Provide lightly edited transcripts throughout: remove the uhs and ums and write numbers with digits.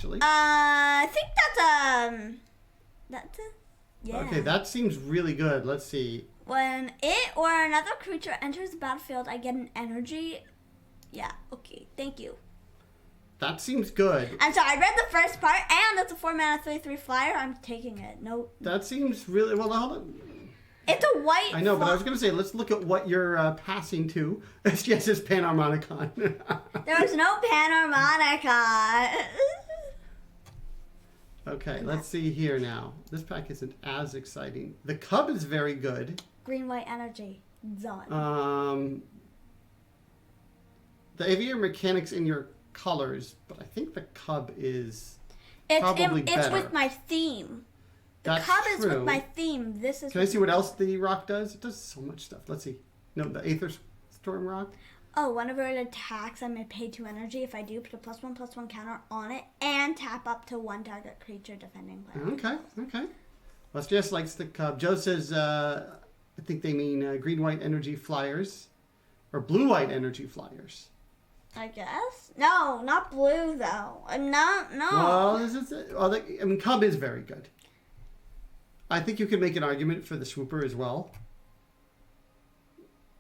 actually. I think that's a, yeah. Okay, that seems really good. Let's see. When it or another creature enters the battlefield, I get an energy. Yeah, okay, thank you. That seems good. And so I read the first part, and it's a 4-mana 3/3 flyer. I'm taking it. No. That seems really well. Hold on. It's a white. I know, but I was going to say, let's look at what you're passing to. SGS is Panharmonicon. There was no Panharmonicon. Okay, let's see here now. This pack isn't as exciting. The Cub is very good. Green-white energy. Done. The aviator mechanics in your colors, but I think the Cub is probably better. It's with my theme. The Cub is with my theme. This is. Can I see what else the rock does? It does so much stuff. Let's see. No, the Aether Storm rock. Oh, whenever it attacks, I may pay 2 energy. If I do, put a +1/+1 counter on it and tap up to 1 target creature defending player. Okay. Well, Jess likes the Cub. Joe says, I think they mean green-white energy flyers or blue-white energy flyers. I guess. No, not blue though. No. Well, Cub is very good. I think you could make an argument for the Swooper as well,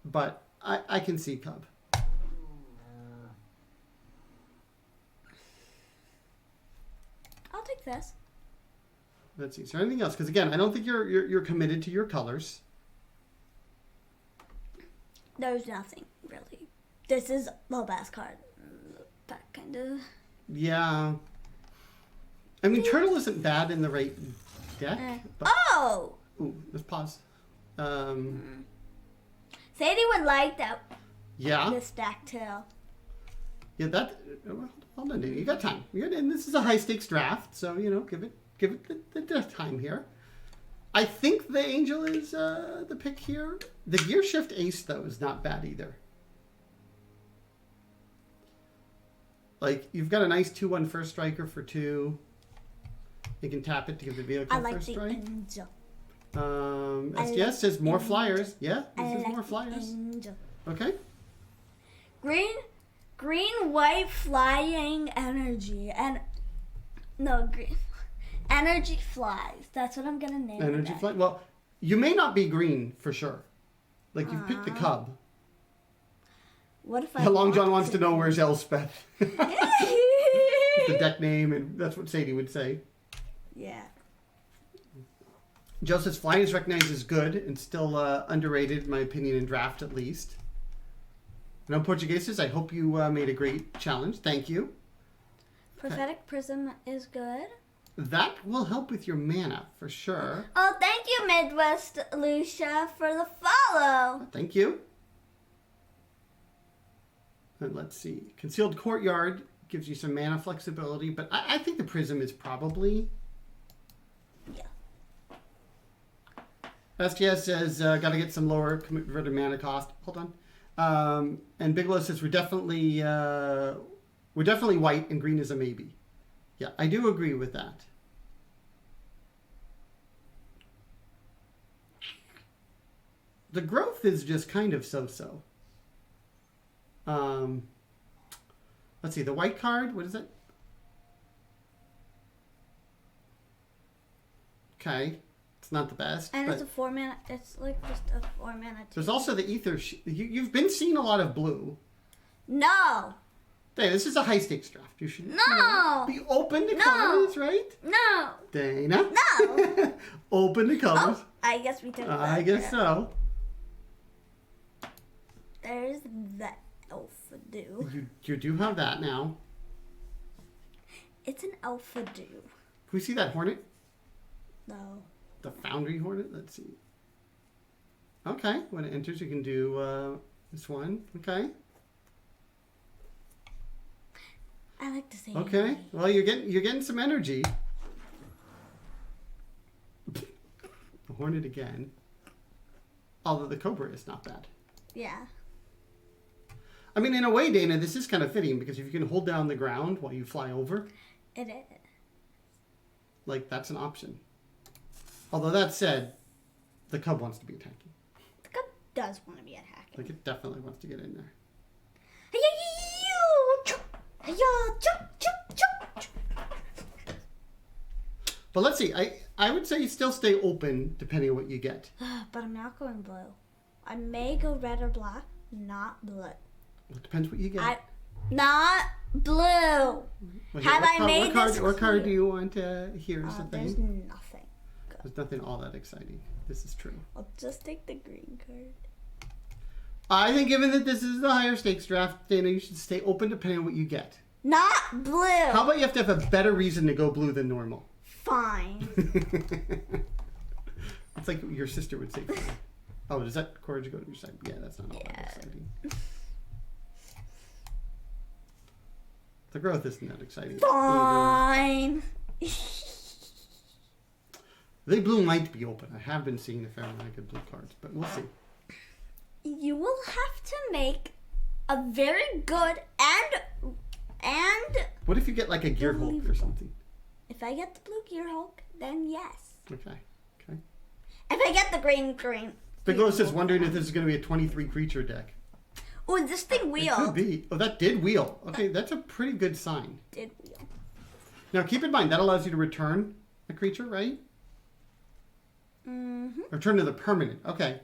but I can see Cub. I'll take this. Let's see. Is there anything else? Because again, I don't think you're committed to your colors. There's nothing really. This is the best card. That kind of. Yeah. I mean, Turtle isn't bad in the right deck. But... Oh! Ooh, let's pause. Sadie would like that. Yeah. This deck too. Yeah, that. Hold on, Danny. You got time. And this is a high stakes draft, so give it the time here. I think the Angel is the pick here. The Gear Shift Ace though is not bad either. Like, you've got a nice 2/1 first striker for 2. You can tap it to give the vehicle first strike. Angel. SGS says more flyers. Yeah, this is more flyers. Angel. Okay. Green, white flying energy. Green. Energy flies. That's what I'm going to name it. Energy fly. Well, you may not be green for sure. Like, you've picked the Cub. What if I Long John wants to know where's Elspeth. The deck name, and that's what Sadie would say. Yeah. Joe says flying is recognized as good and still underrated, in my opinion, in draft at least. No Portugueses, I hope you made a great challenge. Thank you. Prophetic Prism is good. That will help with your mana for sure. Oh, thank you, Midwest Lucia, for the follow. Thank you. And let's see. Concealed Courtyard gives you some mana flexibility, but I think the Prism is probably... Yeah. STS says, got to get some lower converted mana cost. Hold on. And Bigelow says, we're definitely white and green is a maybe. Yeah, I do agree with that. The growth is just kind of so-so. Let's see, the white card, what is it? Okay, it's not the best. And it's a 4-mana, it's like just a 4-mana. There's also the Ether, you've been seeing a lot of blue. No! Hey, this is a high stakes draft. You should be open to No. colors, right? No! Dana? No! Open to colors. Oh, I guess we took that. I guess so. There's that Alpha Do. You do have that now. It's an Alpha Do. Can we see that Hornet? No. The Foundry Hornet? Let's see. Okay, when it enters, you can do this one. Okay. I like to say. Okay. Well, you're getting some energy. The Hornet again. Although the Cobra is not bad. Yeah. I mean, in a way, Dana, this is kind of fitting because if you can hold down the ground while you fly over. It is. Like, that's an option. Although that said, the Cub wants to be attacking. The Cub does want to be attacking. Like, it definitely wants to get in there. But let's see. I would say still stay open depending on what you get. But I'm not going blue. I may go red or black, not blue. It depends what you get. Not blue. Well, Have I made this What card clear? do you want? Here's the There's thing. nothing. Go. There's nothing all that exciting. This is true. I'll just take the green card. I think given that this is the higher stakes draft, Dana, you should stay open depending on what you get. Not blue. How about you have to have a better reason to go blue than normal? Fine. It's like your sister would say. Oh, does that courage go to your side? Yeah, that's not all that exciting. The growth isn't that exciting. Fine. The blue might be open. I have been seeing a fair amount of good blue cards, but we'll see. You will have to make a very good and What if you get like a Gear Hulk or something? if I get the blue Gear Hulk, then yes. Okay. If I get the green. Bigelow says, wondering if this is going to be a 23 creature deck. Oh, this thing It wheeled. could be. Oh, that did wheel. Okay, that's a pretty good sign. Did wheel. Now, keep in mind, that allows you to return a creature, right? Mm-hmm. Return to the permanent. Okay.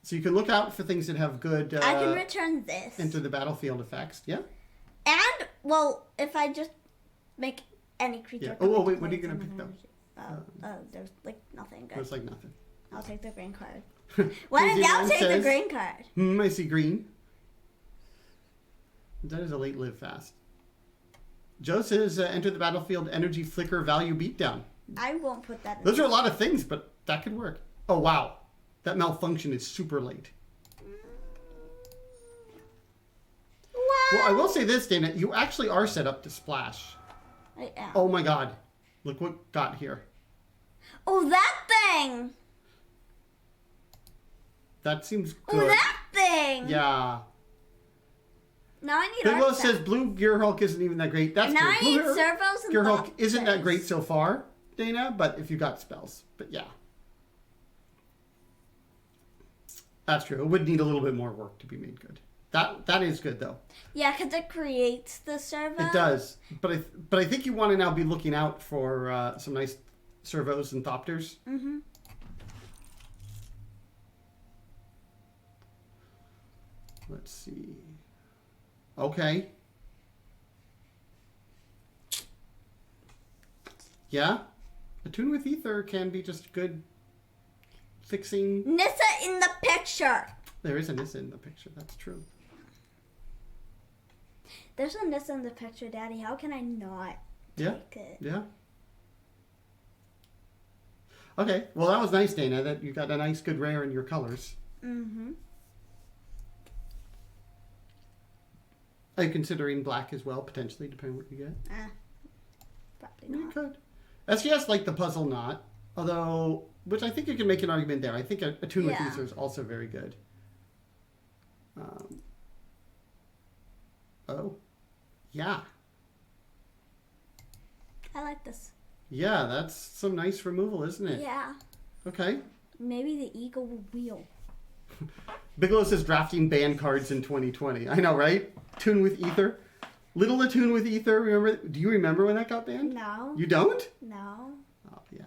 So you can look out for things that have good... I can return this. enter the battlefield effects. Yeah? And, well, if I just make any creature... Yeah. come Oh, into wait, what are play you going to from pick, an though? energy. There's, like, nothing good. Looks like nothing. I'll take the green card. When in Crazy doubt, Man take the says, green card. I see green. That is a late live fast. Joe says, enter the battlefield energy flicker value beatdown. I won't put that in. Those are a lot of things, but that could work. Oh, wow. That malfunction is super late. What? Well, I will say this, Dana. You actually are set up to splash. I am. Oh, my God. Look what got here. Oh, that thing! That seems good. Oh, that thing! Yeah. Now I need Bigelow art says set. blue Gear Hulk isn't even that great. That's And now I true. need Blue servos and Gear Hulk boxes. isn't that great so far, Dana, but if you got spells. But yeah. That's true. It would need a little bit more work to be made good. That is good, though. Yeah, because it creates the servo. It does. But I think you want to now be looking out for some nice servos and thopters. Mm-hmm. Let's see. Okay. Yeah. Attune with Ether can be just good fixing. Nissa in the picture. There is a Nissa in the picture. That's true. There's a Nissa in the picture, Daddy. How can I not Yeah. take it? Yeah. Okay. Well, that was nice, Dana, that you got a nice, good rare in your colors. Mm-hmm. Are you considering black as well, potentially, depending on what you get? Probably You not. could. SGS like the puzzle knot, although, which I think you can make an argument there. I think Attune with Yeah. Ether is also very good. Oh. Yeah. I like this. Yeah, that's some nice removal, isn't it? Yeah. Okay. Maybe the eagle will wheel. Bigelow says drafting banned cards in 2020. I know, right? Attune with Ether. Little Attune with Ether, remember? Do you remember when that got banned? No. You don't? No. Oh, yeah.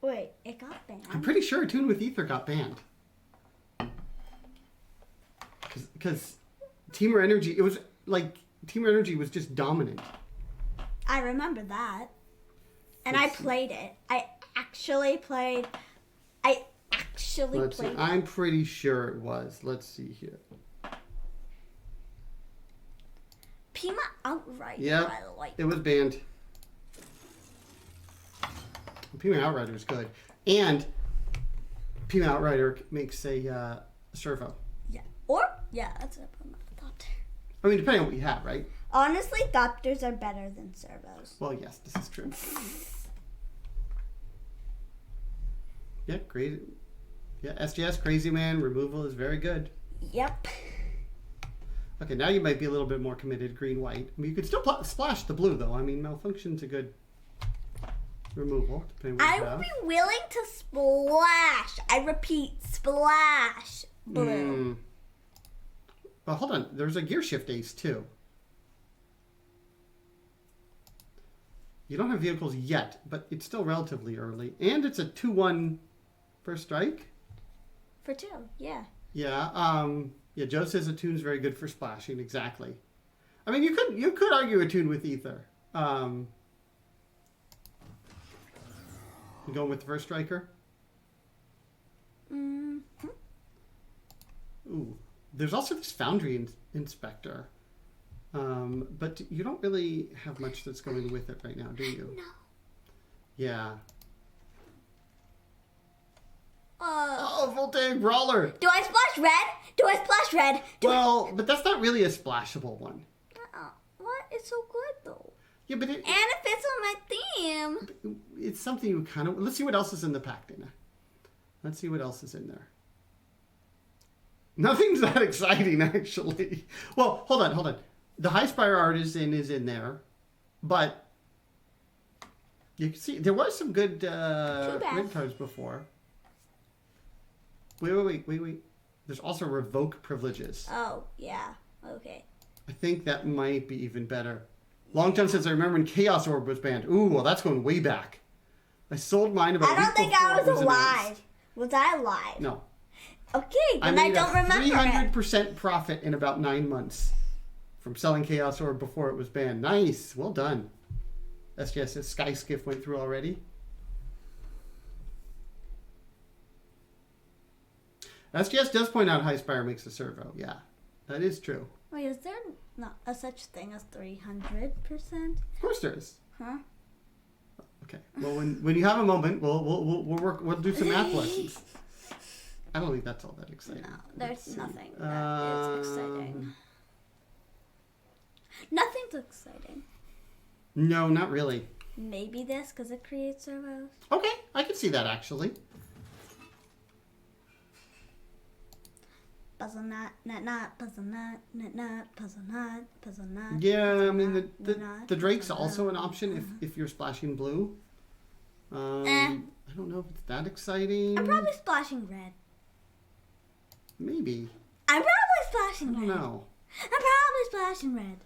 Wait, it got banned. I'm pretty sure Attune with Ether got banned. Because Teamer Energy, it was like, Teamer Energy was just dominant. I remember that. And I played it. I actually played Let's see. it. I'm pretty sure it was. Let's see here. Pima Outrider, Yep. I like. It was banned. Pima Outrider is good. And Pima Outrider makes a servo. Yeah. Or, yeah, that's what I put my thought. I mean, depending on what you have, right? Honestly, Thopters are better than servos. Well, yes, this is true. Yeah, crazy. Yeah, SGS, Crazy Man, removal is very good. Yep. Okay, now you might be a little bit more committed, green-white. I mean, you could still splash the blue, though. I mean, Malfunction's a good removal, depending on what I you will have. be willing to splash. I repeat, splash blue. Well, hold on. There's a Gear Shift Ace, too. You don't have vehicles yet, but it's still relatively early. And it's a 2-1 first strike. For 2, yeah. Yeah, yeah, Joe says a tune's very good for splashing, exactly. I mean, you could argue a tune with Ether. You going with the first striker? Mm-hmm. Ooh, there's also this Foundry Inspector. But you don't really have much that's going with it right now, do you? No. Yeah. Oh, Voltaic Brawler! do I splash red? Do I splash red? But that's not really a splashable one. What? It's so good, though. Yeah, but And it fits on my theme. it's something you kind of... Let's see what else is in the pack, Dana. Let's see what else is in there. Nothing's that exciting, actually. Well, hold on. The High Spire Artisan is in there, but you can see there was some good red cards before. Wait. There's also Revoke Privileges. Oh, yeah. Okay. I think that might be even better. Long John says, I remember when Chaos Orb was banned. Ooh, well, that's going way back. I sold mine about a week I don't think before I was alive. announced. Was I alive? No. Okay, then I don't remember it. I made a 300% profit in about 9 months from selling Chaos Orb before it was banned. Nice. Well done. SGS says Sky Skiff went through already. SGS does point out High Spire makes a servo. Yeah, that is true. Wait, is there not a such thing as 300%? Of course there is. Huh? Okay. Well, when you have a moment, we'll do some math lessons. I don't think that's all that exciting. No, there's nothing that is exciting. Nothing's exciting. No, not really. Maybe this, because it creates servos. Okay, I can see that actually. Puzzle nut, puzzle nut, puzzle nut. Yeah, I mean the Drake's also an option if you're splashing blue. I don't know if it's that exciting. I'm probably splashing red. Maybe. I'm probably splashing I don't red. know. I'm probably splashing red.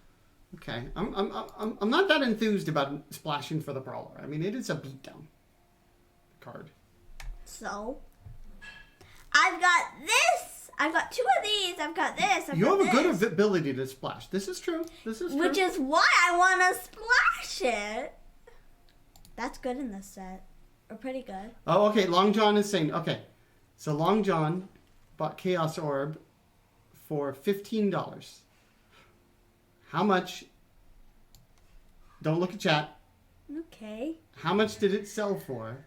Okay, I'm not that enthused about splashing for the Brawler. I mean, it is a beatdown card. So, I've got this. I've got 2 of these. I've got this. You have a good ability to splash. This is true. This is true. Which is why I want to splash it. That's good in this set. Or pretty good. Oh, okay. Long John is saying, okay. So Long John bought Chaos Orb for $15. How much? Don't look at chat. Okay. How much did it sell for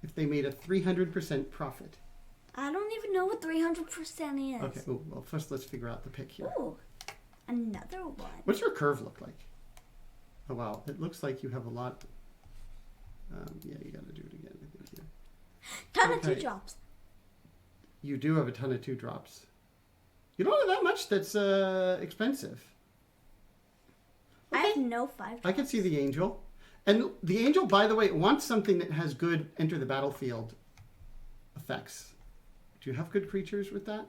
if they made a 300% profit? I don't even know what 300% is. Okay. Ooh, well, first let's figure out the pick here. Ooh, another one. What's your curve look like? Oh, wow. It looks like you have a lot. Yeah, you got to do it again, I think. Here. Ton of 2 drops. You do have a ton of 2 drops. You don't have that much that's expensive. Okay. I have no 5 drops. I can see the Angel. And the Angel, by the way, wants something that has good enter the battlefield effects. Do you have good creatures with that?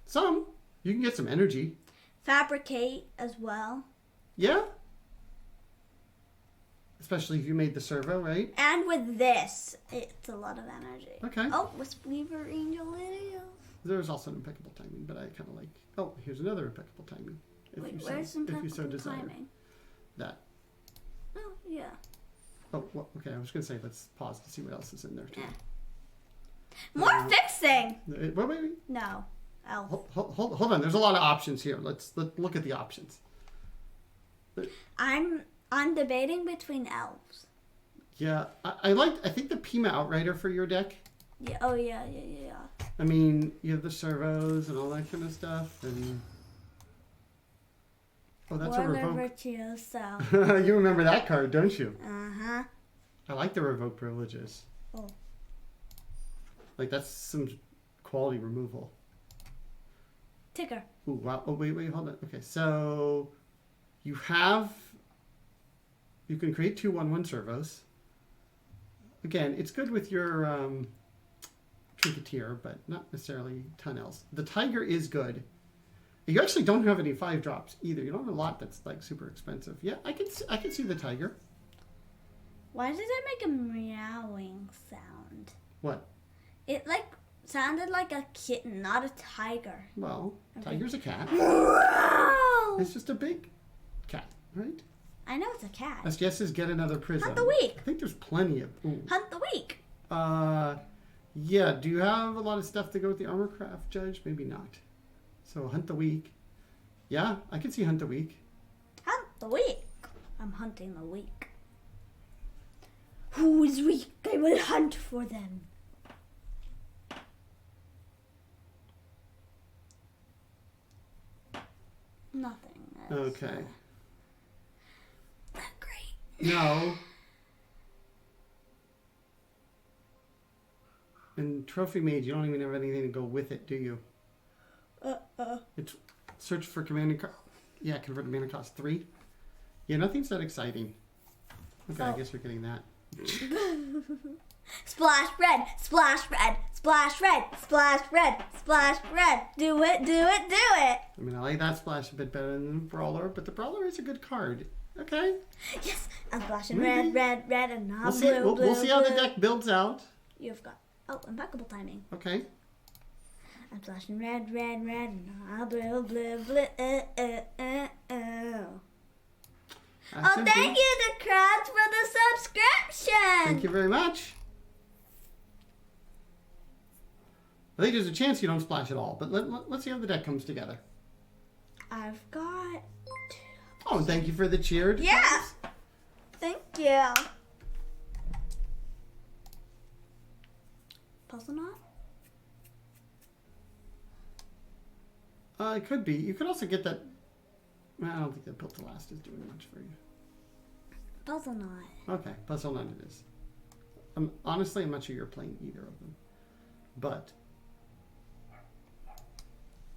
Some. You can get some energy. Fabricate as well. Yeah? Especially if you made the servo, right? And with this, it's a lot of energy. Okay. Oh, Wispweaver Angel it is. There's also an impeccable timing, but I kind of like... Oh, here's another impeccable timing. Wait, where's impeccable timing? That. Oh, yeah. Oh, well, okay. I was going to say, let's pause to see what else is in there, too. More fixing! Wait. No. Elf. Hold on. There's a lot of options here. Let's look at the options. I'm debating between elves. Yeah, I think the Pima Outrider for your deck. Yeah. Oh, yeah. I mean, you have the servos and all that kind of stuff, and... Oh, that's Warlord a revoke. Virtuoso. You remember that card, don't you? Uh-huh. I like the revoke privileges. Oh. Like, that's some quality removal. Ticker. Ooh, wow. Oh, wait, hold on. Okay, so you can create 2 1/1 servos. Again, it's good with your Trinketeer, but not necessarily a ton else. The Tiger is good. You actually don't have any 5-drops either. You don't have a lot that's like super expensive. Yeah, I can see the tiger. Why did it make a meowing sound? What? It like sounded like a kitten, not a tiger. Well, Okay. tiger's a cat. Wow. It's just a big cat, right? I know it's a cat. As Jess says, get another prism. Hunt the week. I think there's plenty of. Ooh. Hunt the week. Yeah. Do you have a lot of stuff to go with the armor craft, Judge? Maybe not. So hunt the week. Yeah, I can see hunt the week. Hunt the week. I'm hunting the week. Who is weak? I will hunt for them. Nothing. Okay. That great. No. And Trophy Mage, you don't even have anything to go with it, do you? It's search for commanding card. Yeah, convert mana cost 3. Yeah, nothing's that exciting. Okay, I guess you're getting that. Splash red, splash red, splash red, splash red, splash red. Do it, do it, do it. I mean, I like that splash a bit better than the Brawler, but the Brawler is a good card. Okay. Yes, I'm splashing Maybe. red, and now We'll see, we'll see how the deck builds out. You've got, impeccable timing. Okay. I'm splashing red, and now blue. That's Oh, thank you, the crowds, for the subscription. Thank you very much. I think there's a chance you don't splash at all, but let's see how the deck comes together. I've got... Oh, and thank you for the cheer. Yeah. Thank you. Puzzle knot? It could be. You could also get that. Well, I don't think that Built to Last is doing much for you. Puzzle knot. Okay, Puzzle Knot it is. Honestly, I'm not sure you're playing either of them. But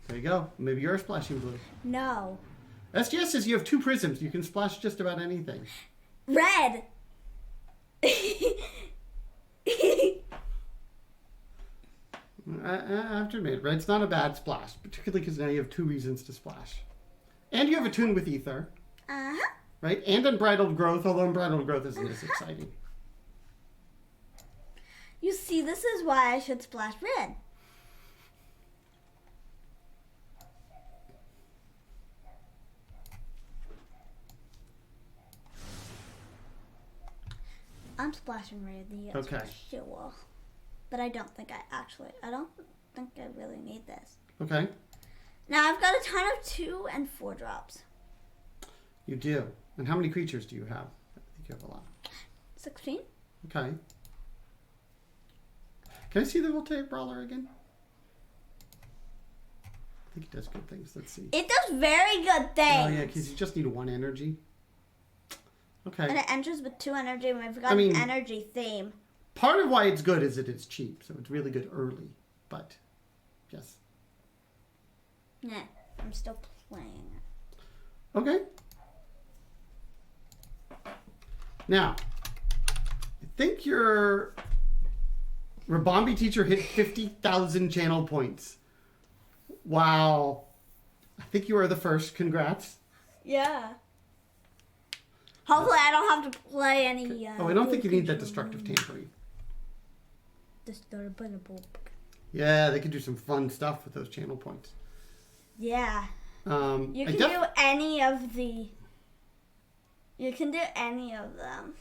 there you go. Maybe you're splashing blue. No. SGS says you have 2 prisms. You can splash just about anything. Red. I have to admit, red's not a bad splash, particularly because now you have 2 reasons to splash. And you have a tune with Ether, Uh-huh. right? And Unbridled Growth, although Unbridled Growth isn't as exciting. You see, this is why I should splash red. I'm splashing red, yes, Okay. for sure. But I don't think I don't think I really need this. Okay, Now I've got a ton of 2 and 4 drops. you do. And how many creatures do you have? I think you have a lot. 16? Okay. Can I see the Voltaic Brawler again? I think it does good things. Let's see. It does very good things. Oh, yeah, because you just need 1 energy. Okay. And it enters with 2 energy, and we've got I mean- an energy theme. Part of why it's good is that it's cheap, so it's really good early. But, yes. Nah, I'm still playing it. Okay. Now, I think your Rabombi teacher hit 50,000 channel points. Wow. I think you are the first. Congrats. Yeah. Hopefully I don't have to play any... Oh, I don't think you need that destructive tampering. Yeah, they could do some fun stuff with those channel points. Yeah. You I can do any of the... You can do any of them.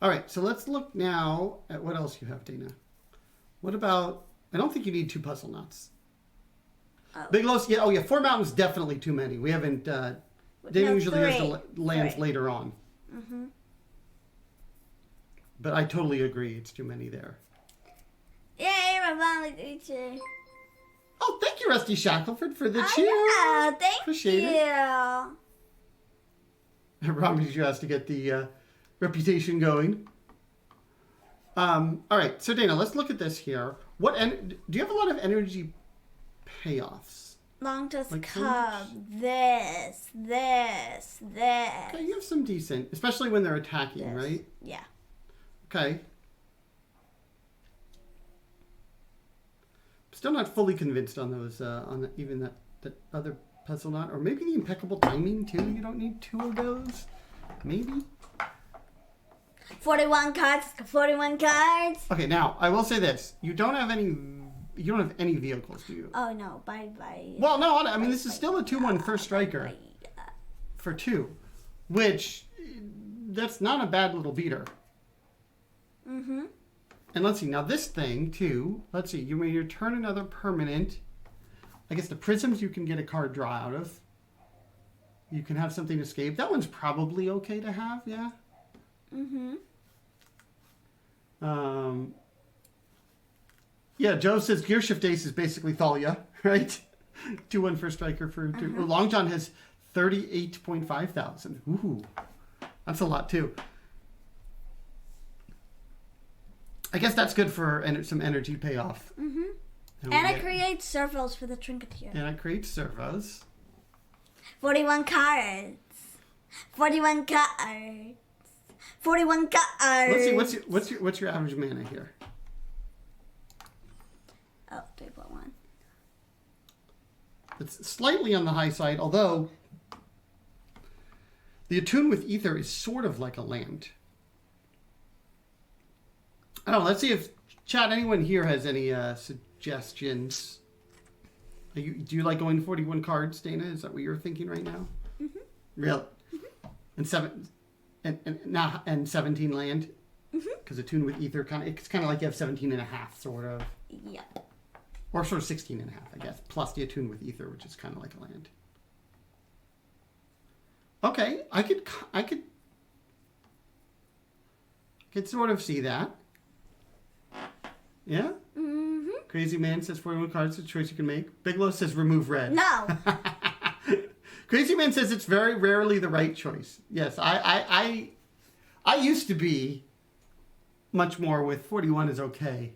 All right, so let's look now at what else you have, Dana. What about... I don't think you need 2 puzzle knots. Oh. Big Los, yeah, oh yeah, 4 mountains, definitely too many. We haven't... Dana usually has the lands 3. later on. Mm-hmm. But I totally agree, it's too many there. Yay, my mom teacher. Oh, thank you, Rusty Shackelford, for the cheer. Yeah, thank Appreciate you. Robbie has to get the reputation going. All right, so Dana, let's look at this here. Do you have a lot of energy payoffs? Long Tusk Like Cub. This. Okay, you have some decent, especially when they're attacking, This. right? Yeah. Okay. Still not fully convinced on those, even that that other puzzle not, or maybe the impeccable timing too. You don't need 2 of those. Maybe. 41 cards. 41 cards. Okay, now I will say this: you don't have any vehicles, do you? Oh no, bye. Well, no, I mean this is still a 2/1 first striker for 2, which that's not a bad little beater. Mm-hmm. And let's see, now this thing too. Let's see, you may return another permanent. I guess the prisms you can get a card draw out of. You can have something escape. That one's probably okay to have, yeah. Mm-hmm. Yeah, Joe says Gear Shift Ace is basically Thalia, right? 2/1 first striker for 2. Long John has 38.5 thousand. Ooh, that's a lot too. I guess that's good for some energy payoff. Mm-hmm. And it creates servos for the Trinketeer. And it creates servos. 41 cards. 41 cards. 41 cards. Let's see. What's your average mana here? Oh, 3.1. It's slightly on the high side, although the Attune with Ether is sort of like a land. I don't know. Let's see if chat. Anyone here has any suggestions? Do you like going 41 cards, Dana? Is that what you're thinking right now? Mm-hmm. Really? Mm-hmm. And 17 land? Because Attune with Ether it's kind of like you have 17 and a half, sort of. Yep. Or sort of 16 and a half, I guess. Plus the Attune with Ether, which is kind of like a land. Okay, I could sort of see that. Yeah? Mm-hmm. Crazy Man says 41 cards is a choice you can make. Bigelow says remove red. No. Crazy Man says it's very rarely the right choice. Yes, I used to be much more with 41 is okay.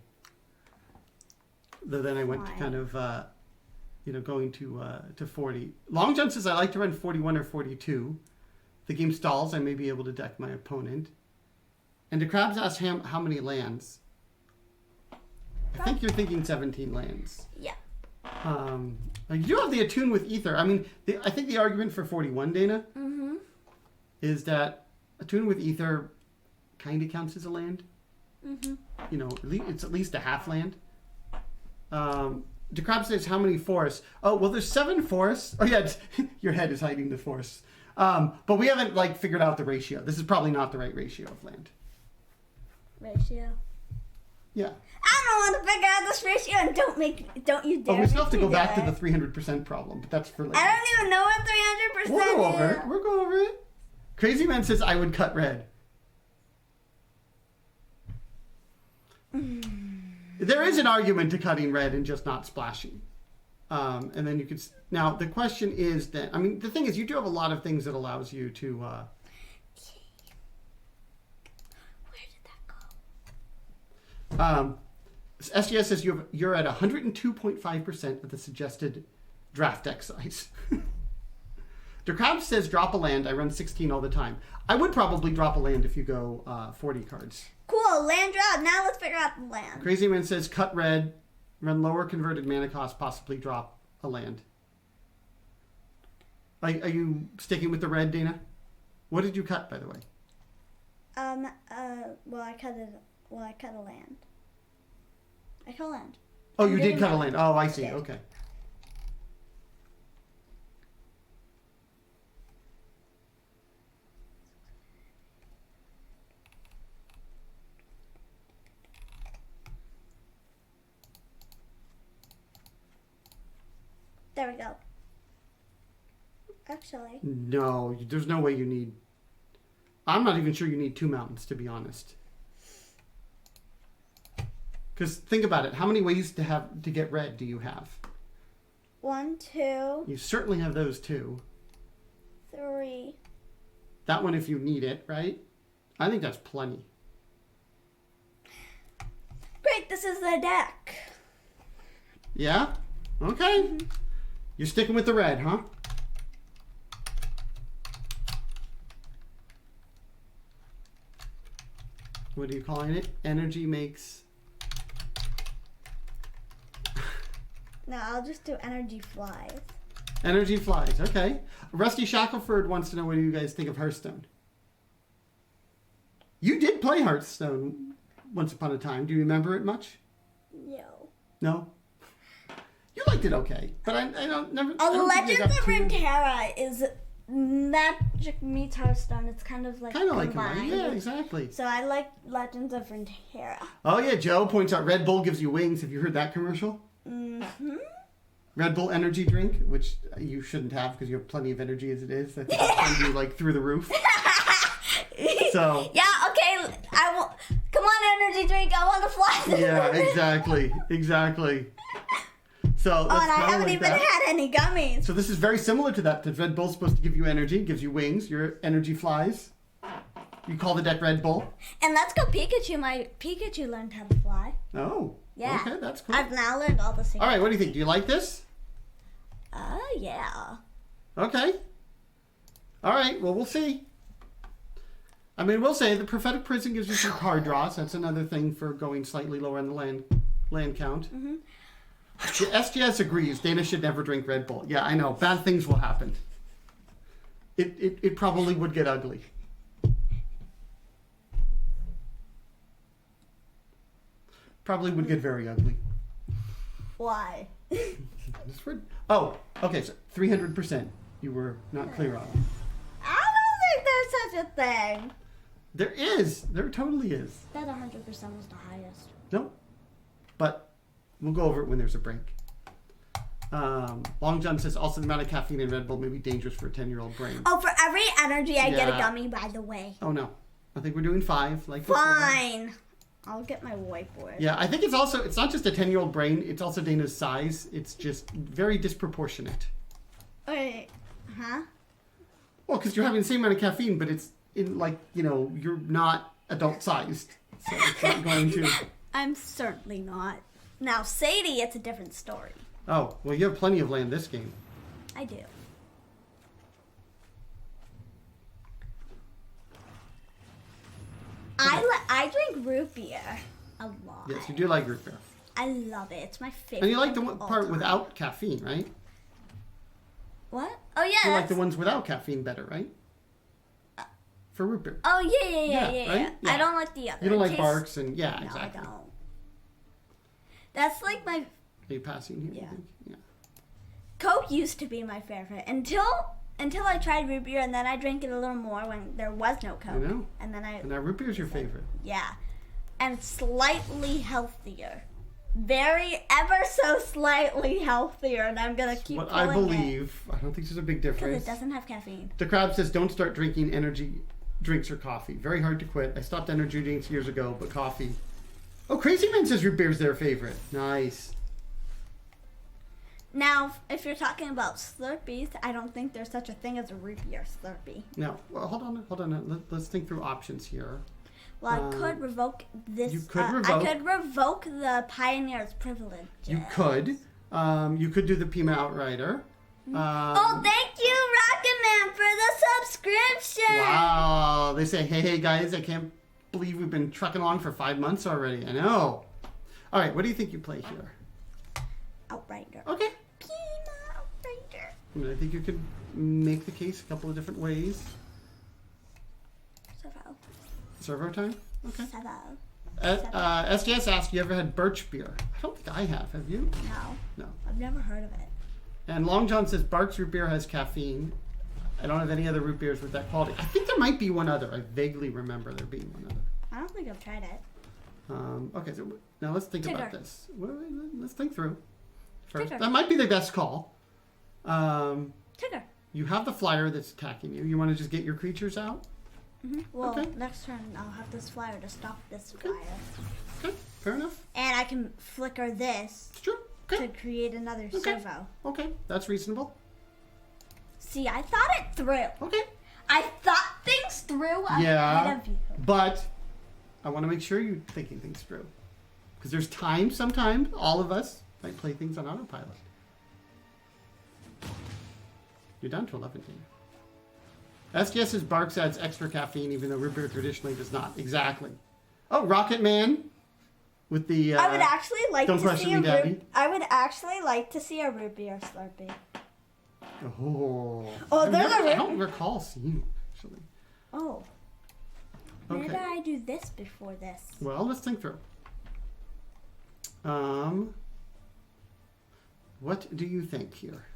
Though then I went to kind of, going to 40. Long John says I like to run 41 or 42. The game stalls, I may be able to deck my opponent. And DeCrabs asks how many lands. I think you're thinking 17 lands. Yeah. You do have the Attune with Ether. I mean, I think the argument for 41, Dana, is that Attune with Ether kind of counts as a land. It's at least a half land. DeCrab says how many forests? Oh, well, there's 7 forests. Oh, yeah, your head is hiding the forests. But we haven't figured out the ratio. This is probably not the right ratio of land. Ratio. Yeah. I don't want to figure out this ratio, and don't you dare. Oh, we still have to go back to the 300% problem, but that's for later. I don't even know what 300% We'll go over is. it. We'll go over it. Crazy Man says I would cut red. There is an argument to cutting red and just not splashing. And then you could... Now, the question is that... I mean, the thing is, you do have a lot of things that allows you to... Where did that go? SGS says you're at 102.5% of the suggested draft deck size. DeCrab says drop a land. I run 16 all the time. I would probably drop a land if you go 40 cards. Cool, land drop. Now let's figure out the land. Crazy Man says cut red, run lower converted mana cost, possibly drop a land. Are you sticking with the red, Dana? What did you cut, by the way? Well, I cut a land. I cut a land. Oh, you did cut a land. Oh, I see. Okay. There we go. Actually. No, there's no way you need... I'm not even sure you need 2 mountains, to be honest. Because think about it. How many ways to get red do you have? 1, 2. You certainly have those 2. 3. That one if you need it, right? I think that's plenty. Great, this is the deck. Yeah? Okay. You're sticking with the red, huh? What are you calling it? Energy makes... No, I'll just do energy flies. Energy flies. Okay. Rusty Shackelford wants to know what do you guys think of Hearthstone. You did play Hearthstone once upon a time. Do you remember it much? No. No? You liked it okay, but I don't never. Legends of Runeterra is Magic meets Hearthstone. It's kind of like combined. Yeah, exactly. So I like Legends of Runeterra. Oh yeah, Joe points out Red Bull gives you wings. Have you heard that commercial? Mm-hmm. Red Bull energy drink, which you shouldn't have because you have plenty of energy as it is. I think it's send you like through the roof. So yeah, okay. I will. Come on, energy drink. I want to fly. Yeah, exactly. So and I haven't even had any gummies. So this is very similar to that. The Red Bull's supposed to give you energy, gives you wings. Your energy flies. You call the deck Red Bull. And let's go Pikachu. My Pikachu learned how to fly. Oh. Yeah. Okay, that's cool. I've now learned all the secrets. All right, what do you think? Do you like this? Yeah. Okay. All right, well, we'll see. I mean, we'll say the Prophetic Prison gives you some card draws. That's another thing for going slightly lower in the land count. Mm-hmm. The SGS agrees. Dana should never drink Red Bull. Yeah, I know. Bad things will happen. It probably would get ugly. Probably would get very ugly. Why? Oh, okay. So 300%. You were not clear on. I don't think there's such a thing. There is. There totally is. That 100% was the highest. No. But we'll go over it when there's a break. Long John says also the amount of caffeine in Red Bull may be dangerous for a 10-year-old brain. Oh, for every energy I get a gummy, by the way. Oh, no. I think we're doing 5. Like Fine. I'll get my whiteboard. Yeah, I think it's not just a 10-year-old brain. It's also Dana's size. It's just very disproportionate. Wait. Huh? Well, because you're having the same amount of caffeine, but it's in you're not adult-sized. So it's not going to... I'm certainly not. Now, Sadie, it's a different story. Oh, well, you have plenty of land this game. I do. I drink root beer a lot. Yes, you do like root beer. I love it. It's my favorite. And you like the part without caffeine, right? What? Oh, yeah. You like the ones without caffeine better, right? For root beer. Oh, yeah. Right? Yeah. I don't like the other. You don't like Barks and... Yeah, no, exactly. I don't. That's like my... Are you passing here? Yeah. Yeah. Coke used to be my favorite until I tried root beer, and then I drank it a little more when there was no Coke. I know. And now root beer is your favorite. Yeah. And slightly healthier. Very, ever so slightly healthier, and I'm going to keep what I believe. I don't think there's a big difference. Because it doesn't have caffeine. The Crab says, don't start drinking energy drinks or coffee. Very hard to quit. I stopped energy drinks years ago, but coffee... Oh, Crazy Man says root beer is their favorite. Nice. Now, if you're talking about Slurpees, I don't think there's such a thing as a root beer Slurpee. No. Well, hold on. Let's think through options here. Well, I could revoke this. You could revoke. I could revoke the Pioneer's privilege. You could. You could do the Pima Outrider. Oh, thank you, Rocket Man, for the subscription. Wow. They say, hey, guys, I can't believe we've been trucking along for 5 months already. I know. All right, what do you think you play here? Outrider. Okay. Pima Outrider. I mean, I think you could make the case a couple of different ways. Servo time? Okay. SGS asked, you ever had birch beer? I don't think I have. Have you? No. I've never heard of it. And Long John says, Barks root beer has caffeine. I don't have any other root beers with that quality. I think there might be one other. I vaguely remember there being one other. I don't think I've tried it. Okay, so now let's think about this. Let's think through. First, Tigger. that might be the best call. Tigger. You have the flyer that's attacking you. You want to just get your creatures out? Mm-hmm. Well, okay. Next turn I'll have this flyer to stop this flyer. Okay, fair enough. And I can flicker this to create another servo. Okay, that's reasonable. See, I thought it through. Okay. I thought things through ahead of you. But I want to make sure you're thinking things through. Because there's times, sometimes, all of us might play things on autopilot. You're down to 11, Dana. SGS's Barks adds extra caffeine, even though root beer traditionally does not. Exactly. Oh, Rocket Man with the. I would actually like Don't to Question see Me, Daddy. I would actually like to see a root beer Slurpee. Oh, there's I don't recall seeing it, actually. Oh. Okay. Maybe I do this before this. Well, let's think through. What do you think here?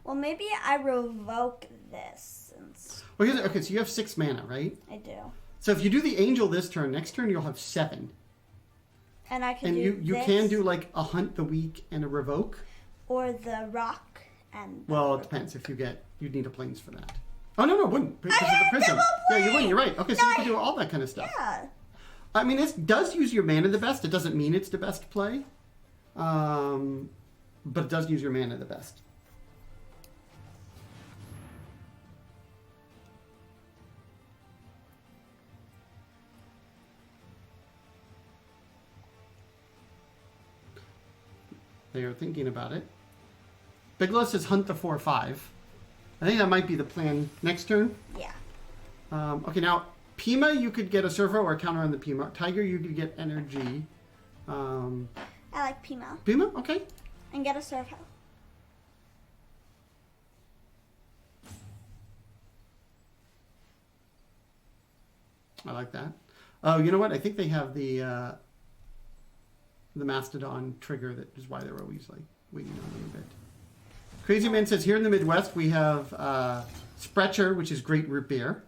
Well, maybe I revoke this since Okay, so you have 6 mana, right? I do. So if you do the angel this turn, next turn you'll have 7. And I can And do you this, can do like a hunt the weak and a revoke. or the rock and. Well, it depends. If you'd need a plains for that. Oh no, it wouldn't because of the had prism. double Yeah, you wouldn't. You're right. Okay, so No, you can do all that kind of stuff. Yeah. I mean, it does use your mana the best. It doesn't mean it's the best play, but it does use your mana the best. They are thinking about it. Bigla says hunt the 4/5. I think that might be the plan next turn. Yeah. Okay, now Pima, you could get a servo or a counter on the Pima. Tiger, you could get energy. I like Pima. Pima, okay. And get a servo. I like that. Oh, you know what? I think they have the Mastodon trigger. That is why they're always like waiting on them a bit. Crazy Man says here in the Midwest we have Sprecher, which is great root beer.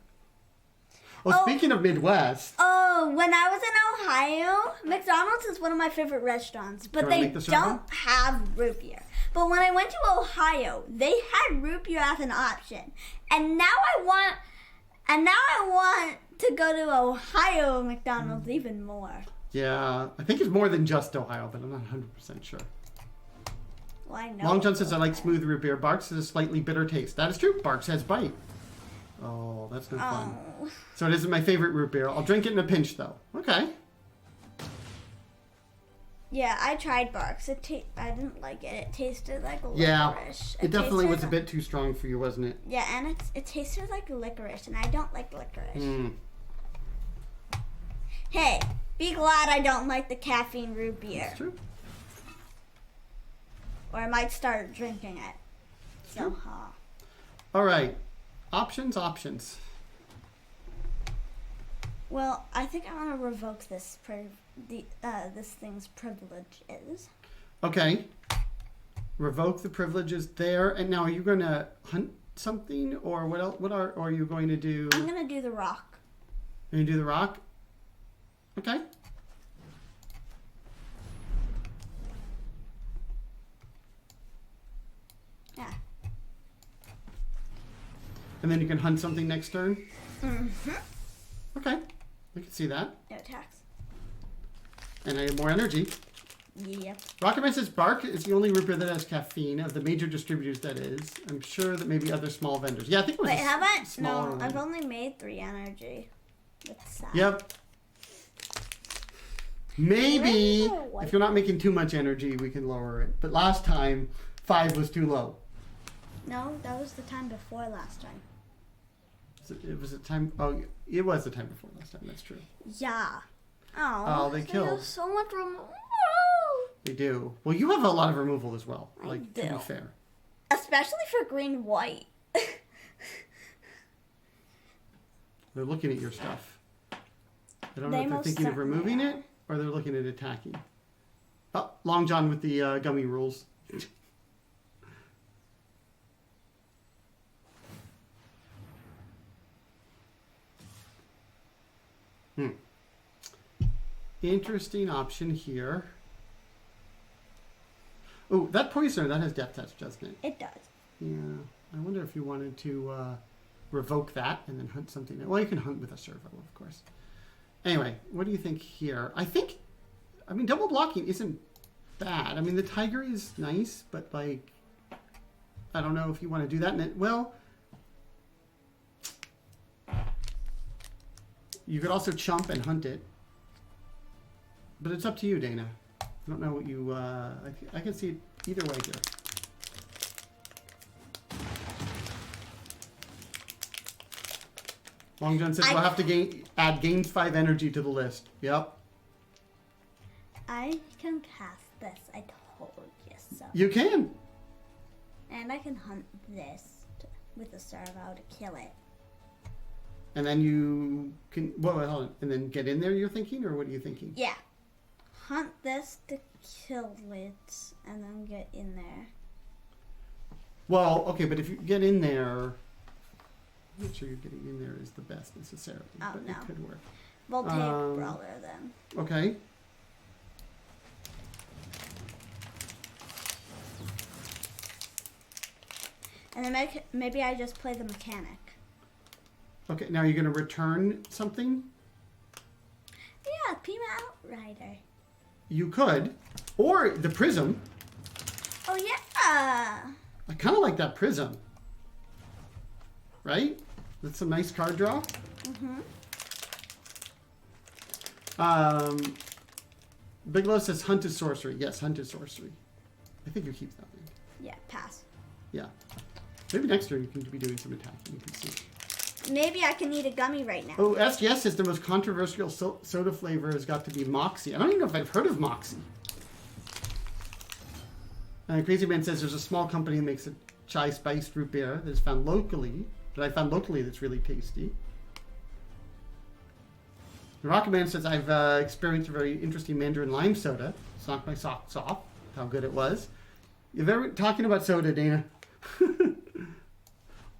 Oh, speaking of Midwest. Oh, when I was in Ohio, McDonald's is one of my favorite restaurants, but they don't have root beer. But when I went to Ohio, they had root beer as an option, and now I want to go to Ohio McDonald's even more. Yeah, I think it's more than just Ohio, but I'm not 100% sure. Well, I know. Long John says I like smooth root beer. Barks has a slightly bitter taste. That is true. Barks has bite. Oh, that's no fun. So it isn't my favorite root beer. I'll drink it in a pinch, though. Okay. Yeah, I tried Barks. I didn't like it. It tasted like licorice. Yeah, it definitely was a bit too strong for you, wasn't it? Yeah, and it tasted like licorice, and I don't like licorice. Mm. Hey, be glad I don't like the caffeine root beer. That's true. Or I might start drinking it. So, All right. Options. Well, I think I want to revoke this this thing's privileges. Okay. Revoke the privileges there. And now are you going to hunt something? Or what else? Or are you going to do? I'm going to do the rock. You're going to do the rock? Okay. Yeah. And then you can hunt something next turn? Mm-hmm. Okay. I can see that. No tax. And I have more energy. Yep. Rocketman says Bark is the only root beer that has caffeine of the major distributors. That is, I'm sure that maybe other small vendors. Yeah, I think it was. Wait, haven't? Smaller No, one. I've only made 3 energy. With Sat. Yep. Maybe Really? if you're not making too much energy, we can lower it. But last time, 5 was too low. No, that was the time before last time. It was a time. Oh, it was the time before last time. That's true. Yeah. Oh. Oh, they have killed. so much removal. They do. Well, you have a lot of removal as well. I To be do. fair. Especially for green white. They're looking at your stuff. I don't They know if they're most thinking of certainly removing are. it or they're looking at attacking. Oh, Long John with the gummy rules. Interesting option here. Oh, that poisoner, that has death touch, doesn't it? It does. Yeah. I wonder if you wanted to revoke that and then hunt something. Well, you can hunt with a servo, of course. Anyway, what do you think here? I mean, double blocking isn't bad. I mean, the tiger is nice, but like, I don't know if you want to do that. Well, you could also chump and hunt it. But it's up to you, Dana. I don't know what you... I can see it either way here. Long John says we'll have to add gains 5 energy to the list. Yep. I can cast this. I hold yourself. You can. And I can hunt this with a servo to kill it. And then you can, well, hold on. And then get in there, you're thinking? Or what are you thinking? Yeah. Hunt this to kill it, and then get in there. Well, okay, but if you get in there, I'm not sure you're getting in there is the best necessarily. Oh, but no. it could work. Voltaic Brawler, then. Okay. And then maybe I just play the mechanic. Okay, now you're going to return something? Yeah, Pima Outrider. You could. Or the Prism. Oh, yeah. I kind of like that Prism. Right? That's a nice card draw. Bigelow says Hunt is Sorcery. Yes, Hunt is Sorcery. I think you keep that one. Yeah, pass. Yeah. Maybe next turn you can be doing some attacking. You can see. Maybe I can eat a gummy right now. Oh, SGS says the most controversial soda flavor has got to be Moxie. I don't even know if I've heard of Moxie. Crazy Man says there's a small company that makes a chai spiced root beer that I found locally that's really tasty. The Rocket Man says I've experienced a very interesting Mandarin lime soda. It's knocked my socks off. How good it was. You've ever talking about soda, Dana?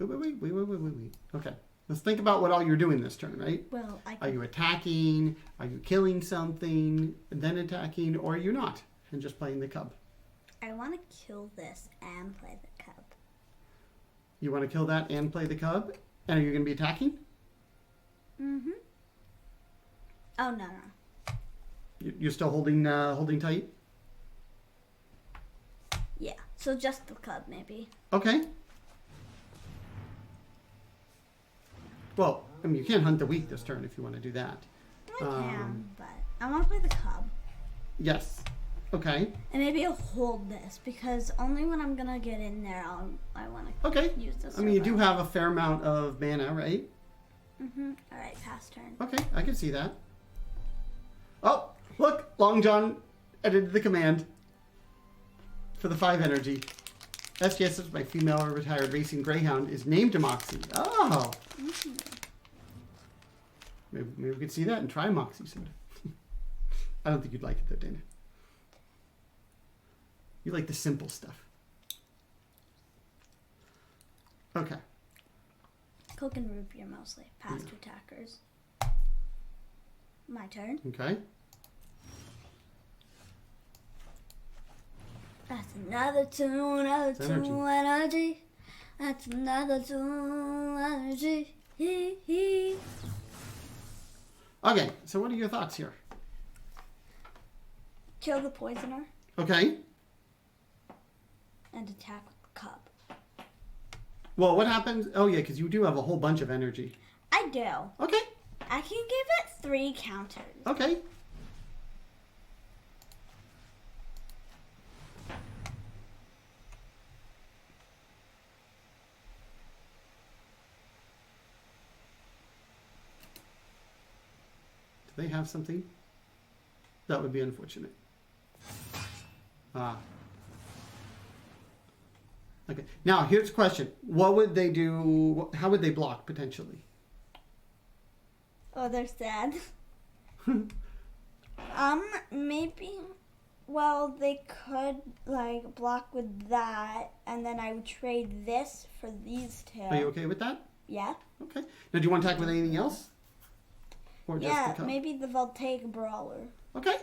Wait. Okay. Let's think about what all you're doing this turn, right? Well, Are you attacking? Are you killing something, and then attacking, or are you not, and just playing the cub? I want to kill this and play the cub. You want to kill that and play the cub? And are you going to be attacking? Mm-hmm. Oh, no. You're still holding tight? Yeah, so just the cub, maybe. Okay. Well, I mean, you can hunt the weak this turn if you want to do that. I can, but I want to play the cub. Yes. Okay. And maybe I'll hold this, because only when I'm going to get in there, I want to use this. I mean, you do have a fair amount of mana, right? Mm-hmm. All right, pass turn. Okay, I can see that. Oh, look! Long John edited the command for the 5 energy. SGS is my female retired racing greyhound is named Moxie. Oh! Mm-hmm. Maybe we could see that and try Moxie soda. I don't think you'd like it though, Dana. You like the simple stuff. Okay. Coke and root beer mostly. Pass to attackers. My turn. Okay. That's another 2 energy. That's another 2 energy. Okay, so what are your thoughts here? Kill the poisoner Okay. and attack with the cup. Well, what happens? Oh, yeah, because you do have a whole bunch of energy. I do. Okay. I can give it 3 counters. Okay. Do they have something? That would be unfortunate. Ah. Okay. Now, here's a question. What would they do? How would they block, potentially? Oh, they're sad. Maybe. Well, they could like block with that, and then I would trade this for these 2. Are you okay with that? Yeah. Okay. Now, do you want to attack with anything else? Or just the cup? Maybe the Voltaic Brawler. Okay.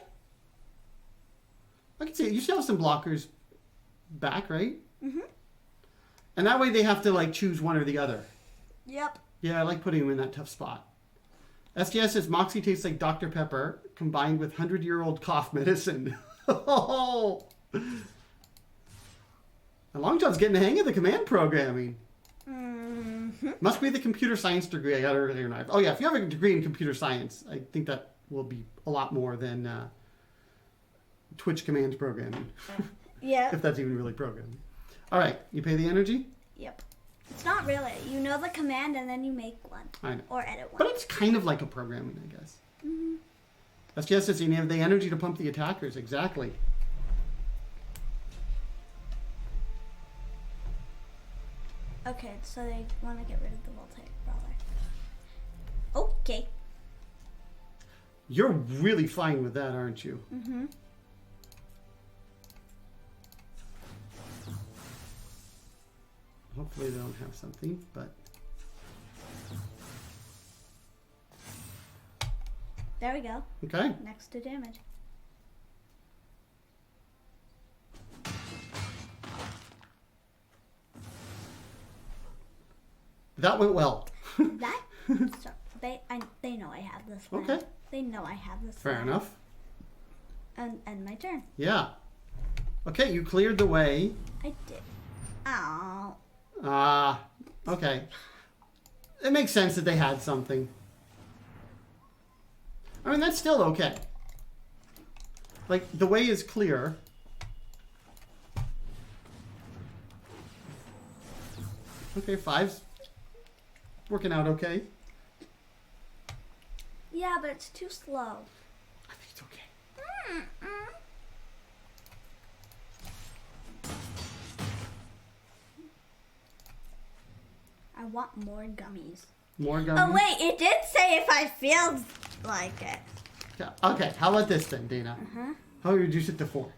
I can see it. You still have some blockers back, right? Mm-hmm. And that way they have to like choose one or the other. Yep. Yeah, I like putting them in that tough spot. STS says Moxie tastes like Dr. Pepper combined with 100-year-old cough medicine. Oh! And Long John's getting the hang of the command programming. Mm-hmm. Must be the computer science degree I got earlier in life. Oh yeah, if you have a degree in computer science, I think that will be a lot more than Twitch command programming. Yeah. If that's even really programming. All right, you pay the energy? Yep. It's not really. You know the command and then you make one. I know. Or edit one. But it's kind of like a programming, I guess. Mm-hmm. That's just as you have the energy to pump the attackers. Exactly. Okay, so they want to get rid of the multi-brawler. Okay. You're really fine with that, aren't you? Mm-hmm. Hopefully they don't have something, but... There we go. Okay. Next to damage. That went well. That? So they know I have this one. Okay. They know I have this Fair one. enough. And my turn. Yeah. Okay, you cleared the way. I did. Oh. Okay. It makes sense that they had something. I mean, that's still okay. Like, the way is clear. Okay, 5's working out okay. Yeah, but it's too slow. I think it's okay. I want more gummies. More gummies? Oh, wait, it did say if I feel like it. Yeah. Okay, how about this then, Dana? Uh-huh. How do you reduce it to 4?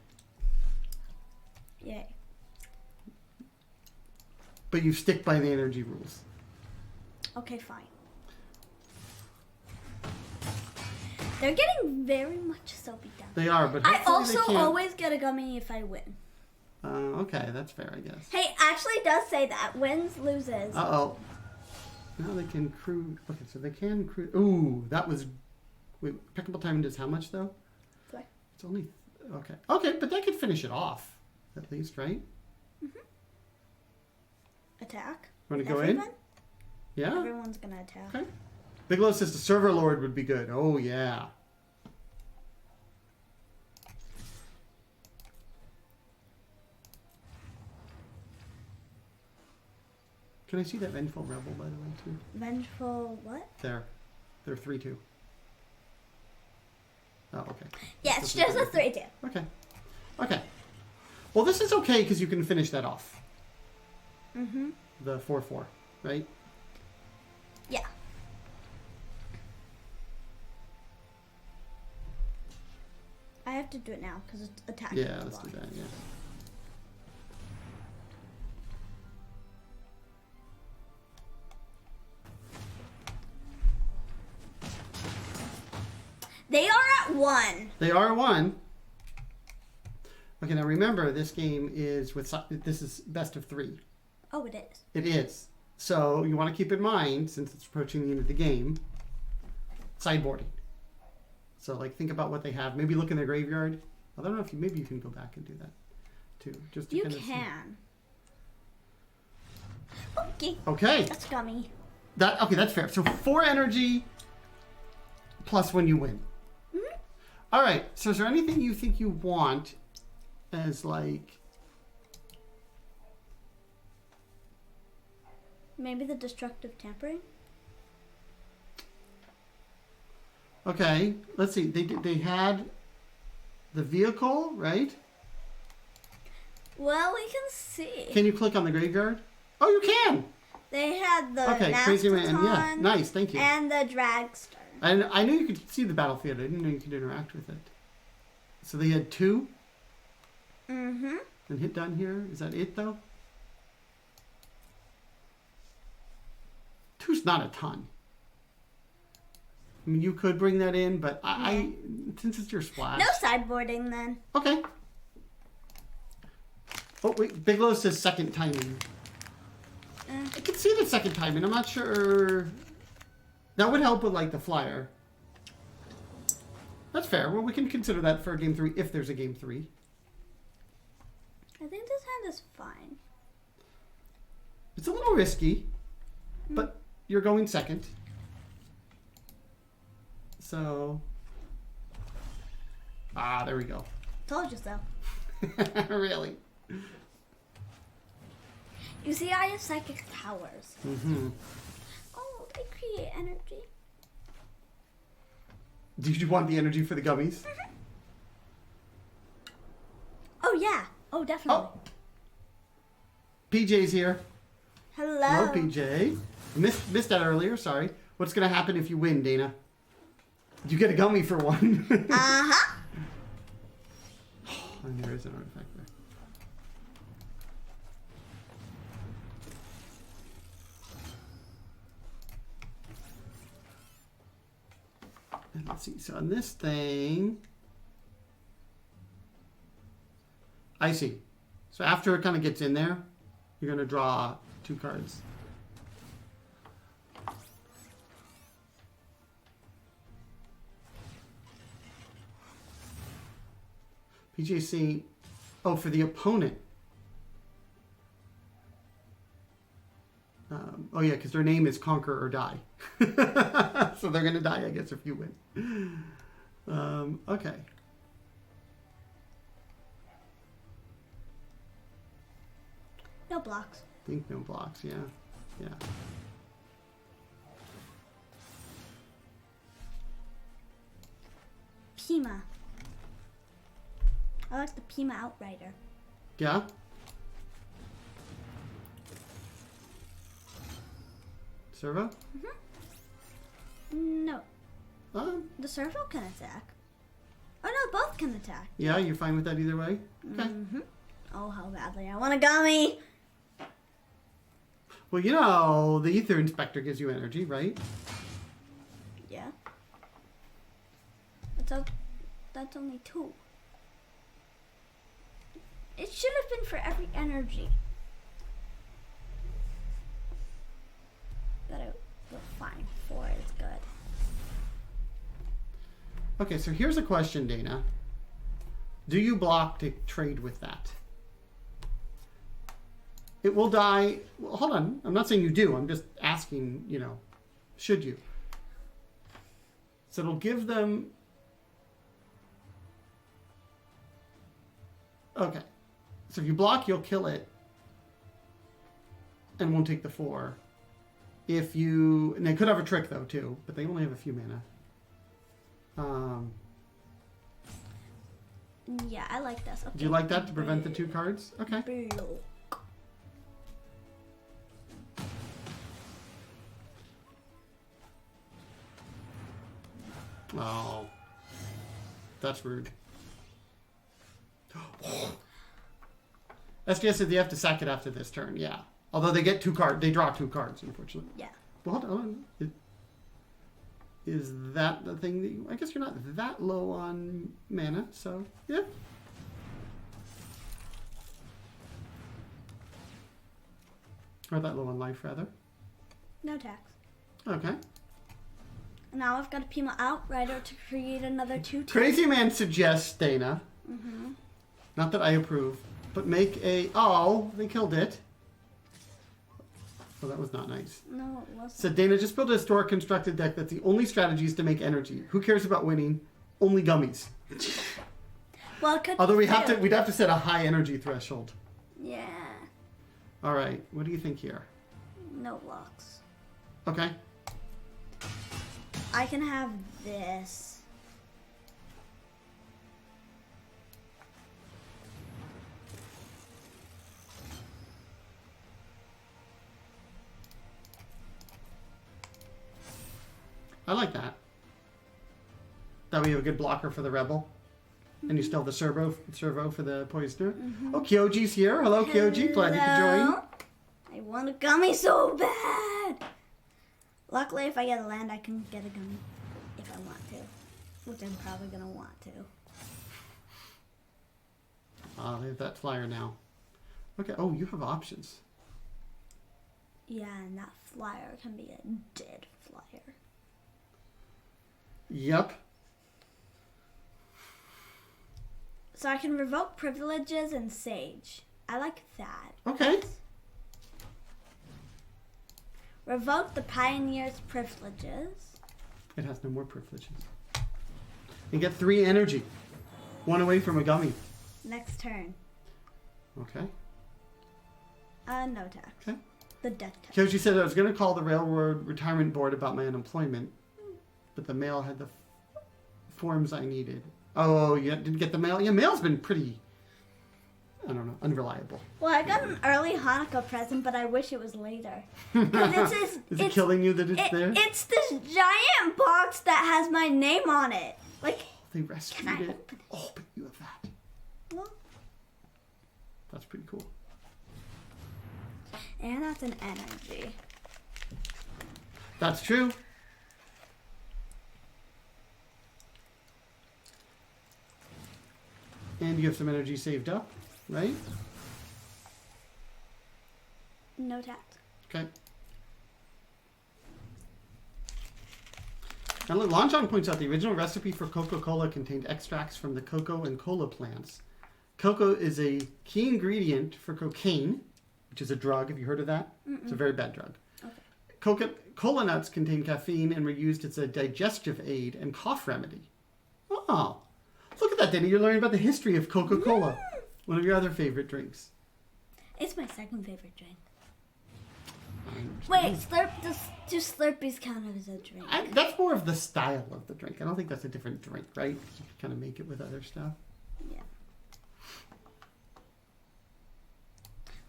Yay. But you stick by the energy rules. Okay, fine. They're getting very much so beat down. They are, but I hopefully also they can't... always get a gummy if I win. Okay, that's fair, I guess. Hey, actually it does say that. Wins, loses. Uh-oh. Now they can crew... Okay, so they can crew... Ooh, that was... Wait, pickable time does how much, though? 4. It's only... Okay. Okay, but they could finish it off, at least, right? Mm-hmm. Attack. Want to go in? Yeah? Everyone's gonna attack. Okay. Bigelow says the server lord would be good. Oh, yeah. Can I see that Vengeful Rebel, by the way, too? Vengeful what? There. They're 3-2. Oh, okay. Yeah, it's just a 3-2. Okay. Okay. Well, this is okay because you can finish that off. Mm-hmm. The 4-4, right? Yeah. I have to do it now because it's attacking. Yeah, let's do that, yeah. They are at 1. They are 1. Okay, now remember, this game is this is best of 3. Oh, it is. It is. So you want to keep in mind, since it's approaching the end of the game, sideboarding. So like think about what they have. Maybe look in their graveyard. I don't know if maybe you can go back and do that too. Just to You kind of can. Okay. Okay. That's gummy. Okay, that's fair. So 4 energy plus when you win. Mm-hmm. All right. So is there anything you think you want as like? Maybe the destructive tampering. Okay, let's see. They had the vehicle, right? Well, we can see. Can you click on the graveyard? Oh, you can. They had the Crazy Man. Yeah, Mastodon nice. Thank you. and the Dragster. And I knew you could see the battlefield. I didn't know you could interact with it. So they had 2. Mm-hmm. And hit down here. Is that it though? 2's not a ton. I mean, you could bring that in, but I since it's your splash. No sideboarding then. Okay. Oh wait, Bigelow says second timing. I can see the second timing. I'm not sure. That would help with like the flyer. That's fair. Well, we can consider that for game 3 if there's a game 3. I think this hand is fine. It's a little risky, but you're going second. So, there we go. Told you so. Really? You see, I have psychic powers. Mm-hmm. Oh, they create energy. Did you want the energy for the gummies? Mm-hmm. Oh, yeah. Oh, definitely. Oh. PJ's here. Hello. Hello, PJ. Missed that earlier. Sorry. What's gonna happen if you win, Dana? You get a gummy for one. Uh-huh. And there is an artifact there. And let's see. So on this thing, I see. So after it kind of gets in there, you're going to draw 2 cards. PJC, oh, for the opponent. Oh, yeah, because their name is Conquer or Die. So they're going to die, I guess, if you win. Okay. No blocks. I think no blocks, yeah. Yeah. Pima. I like the Pima Outrider. Yeah? Servo? Mm-hmm. No. The Servo can attack. Oh no, both can attack. Yeah, you're fine with that either way? Okay. Mm-hmm. Oh, how badly I want a gummy. Well, you know, the Ether Inspector gives you energy, right? Yeah. That's only 2. It should have been for every energy. But fine. 4 is good. Okay, so here's a question, Dana. Do you block to trade with that? It will die. Well, hold on. I'm not saying you do. I'm just asking, you know, should you? So it'll give them... Okay. So if you block, you'll kill it. And won't take the 4. If you... And they could have a trick, though, too. But they only have a few mana. Yeah, I like this. Okay. Do you like that to prevent the 2 cards? Okay. Blue. Oh. That's rude. SGS said you have to sack it after this turn, yeah. Although they get 2 cards, they draw 2 cards, unfortunately. Yeah. Well, hold on. Is that the thing that you... I guess you're not that low on mana, so, yeah. Or that low on life, rather. No tax. Okay. Now I've got a Pima Outrider to create another 2 Crazy Man suggests, Dana, not that I approve, but make a... Oh, they killed it. Oh, that was not nice. No, it wasn't. So Dana, just build a historic constructed deck that's the only strategy is to make energy. Who cares about winning? Only gummies. Well, it could Although we'd fail. have to set a high energy threshold. Yeah. All right, what do you think here? No blocks. Okay. I can have this. I like that. That way you have a good blocker for the Rebel. And you still have the servo for the Poisoner. Oh, Kyoji's here. Hello, Kyoji. Glad you could join. I want a gummy so bad. Luckily, if I get a land, I can get a gummy if I want to. Which I'm probably going to want to. They have that flyer now. Okay. Oh, you have options. Yeah, and that flyer can be a dead flyer. Yep. So I can revoke privileges and sage. I like that. Okay. Revoke the pioneer's privileges. It has no more privileges. And get 3 energy. 1 away from a gummy. Next turn. Okay. No tax. Okay. The death tax. Kyoji said I was going to call the Railroad Retirement Board about my unemployment, but the mail had the forms I needed. Oh, you didn't get the mail? Yeah, mail's been pretty... I don't know, unreliable. Well, I got an early Hanukkah present, but I wish it was later. Is it killing you that it's there? It's this giant box that has my name on it. Like, they rescued it. Oh, but you have that. Well, that's pretty cool. And that's an energy. That's true. And you have some energy saved up, right? No tax. Okay. Now, look, Longjong points out the original recipe for Coca-Cola contained extracts from the cocoa and cola plants. Cocoa is a key ingredient for cocaine, which is a drug. Have you heard of that? It's a very bad drug. Okay. Cola nuts contain caffeine and were used as a digestive aid and cough remedy. Oh, look at that, Danny. You're learning about the history of Coca-Cola, one of your other favorite drinks. It's my second favorite drink. Wait, do Slurpees count as a drink? That's more of the style of the drink. I don't think that's a different drink, right? You can kind of make it with other stuff. Yeah.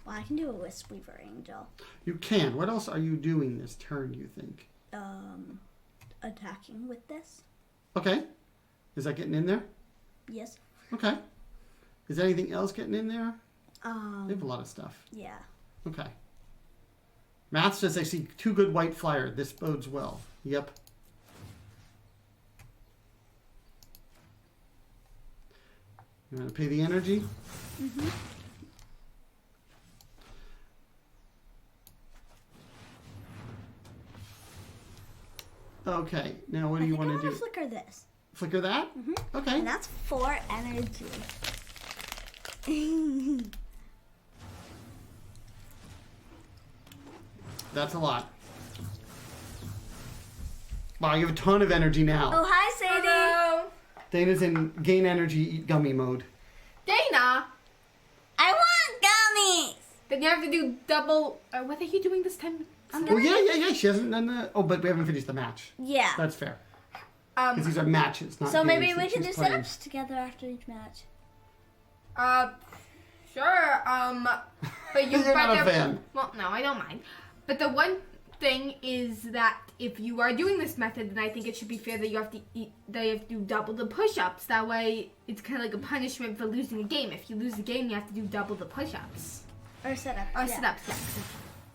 Well, I can do a Wispweaver Angel. You can. What else are you doing this turn, you think? Attacking with this. Okay. Is that getting in there? Yes. Okay. Is anything else getting in there? They have a lot of stuff. Yeah. Okay. Math says I see 2 good white flyer. This bodes well. Yep. You want to pay the energy? Mm-hmm. Okay. Now what do you want to do? I want to flicker this. Flicker that? Mm-hmm. Okay. And that's 4 energy. That's a lot. Wow, you have a ton of energy now. Oh, hi, Sadie. Hello. Dana's in gain energy, eat gummy mode. Dana, I want gummies. then you have to do double. What are you doing this time? Oh, yeah. She hasn't done the... Oh, but we haven't finished the match. Yeah. That's fair. Because these are matches, not So games maybe that we can do she's playing. setups together after each match. Sure. But you. You're not a fan. Well, no, I don't mind. But the one thing is that if you are doing this method, then I think it should be fair that you have to do double the push-ups. That way, it's kind of like a punishment for losing a game. If you lose a game, you have to do double the push-ups. Or setups. Or yeah. setups,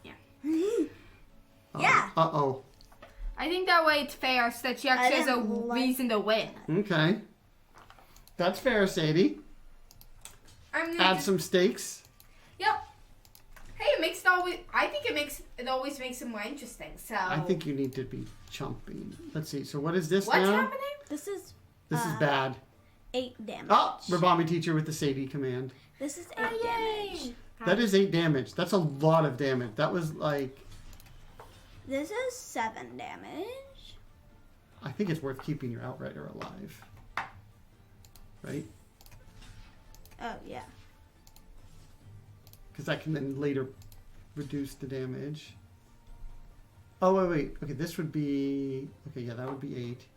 yeah. Yeah. Uh-oh. I think that way it's fair, so that she actually has a reason to win. Okay. That's fair, Sadie. Add some stakes. Yep. Hey, it makes it always. I think it always makes it more interesting. So I think you need to be chumping. Let's see. So what is this what's now? happening? This is This is bad. 8 damage. Oh, Rabami teacher with the Sadie command. This is 8 Yay. damage. That is 8 damage. That's a lot of damage. That was like... This is 7 damage. I think it's worth keeping your Outrider alive. Right? Oh, yeah. Because that can then later reduce the damage. Oh, wait. Okay, this would be... Okay, yeah, that would be 8.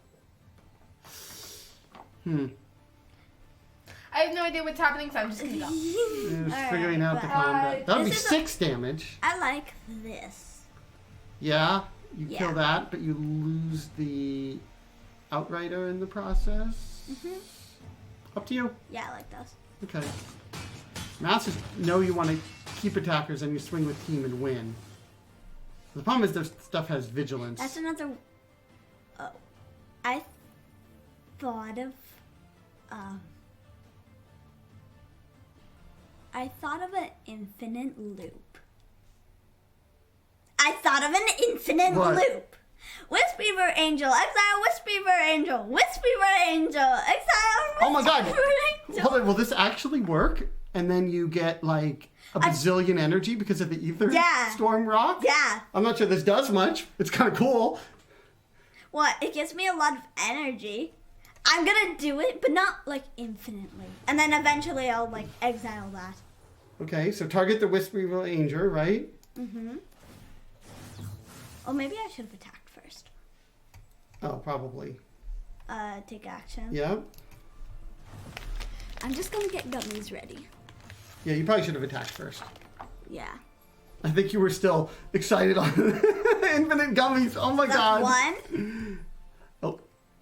I have no idea what's happening, so I'm just gonna go. Just All figuring right, out the but- combat. That would be This is 6 damage. I like this. Yeah, you Yeah. kill that, but you lose the Outrider in the process. Up to you. Yeah, I like this. Okay. Masters know you want to keep attackers and you swing with team and win. The problem is their stuff has vigilance. That's another... Oh. I thought of... I thought of an infinite loop. I thought of an infinite What? loop. Wispweaver Angel, exile Wispweaver Angel, Wispweaver Angel, exile Oh my god! Wispweaver Angel. Hold on, will this actually work? And then you get like a bazillion energy because of the Ether Storm Rock? Yeah. I'm not sure this does much. It's kind of cool. What? It gives me a lot of energy. I'm gonna do it, but not like infinitely. And then eventually I'll like exile that. Okay, so target the Wispweaver Angel, right? Or maybe I should have attacked first. Oh, probably. Take action. Yeah. I'm just gonna get gummies ready. Yeah, you probably should have attacked first. Yeah. I think you were still excited on infinite gummies. Oh my god. One. Oh.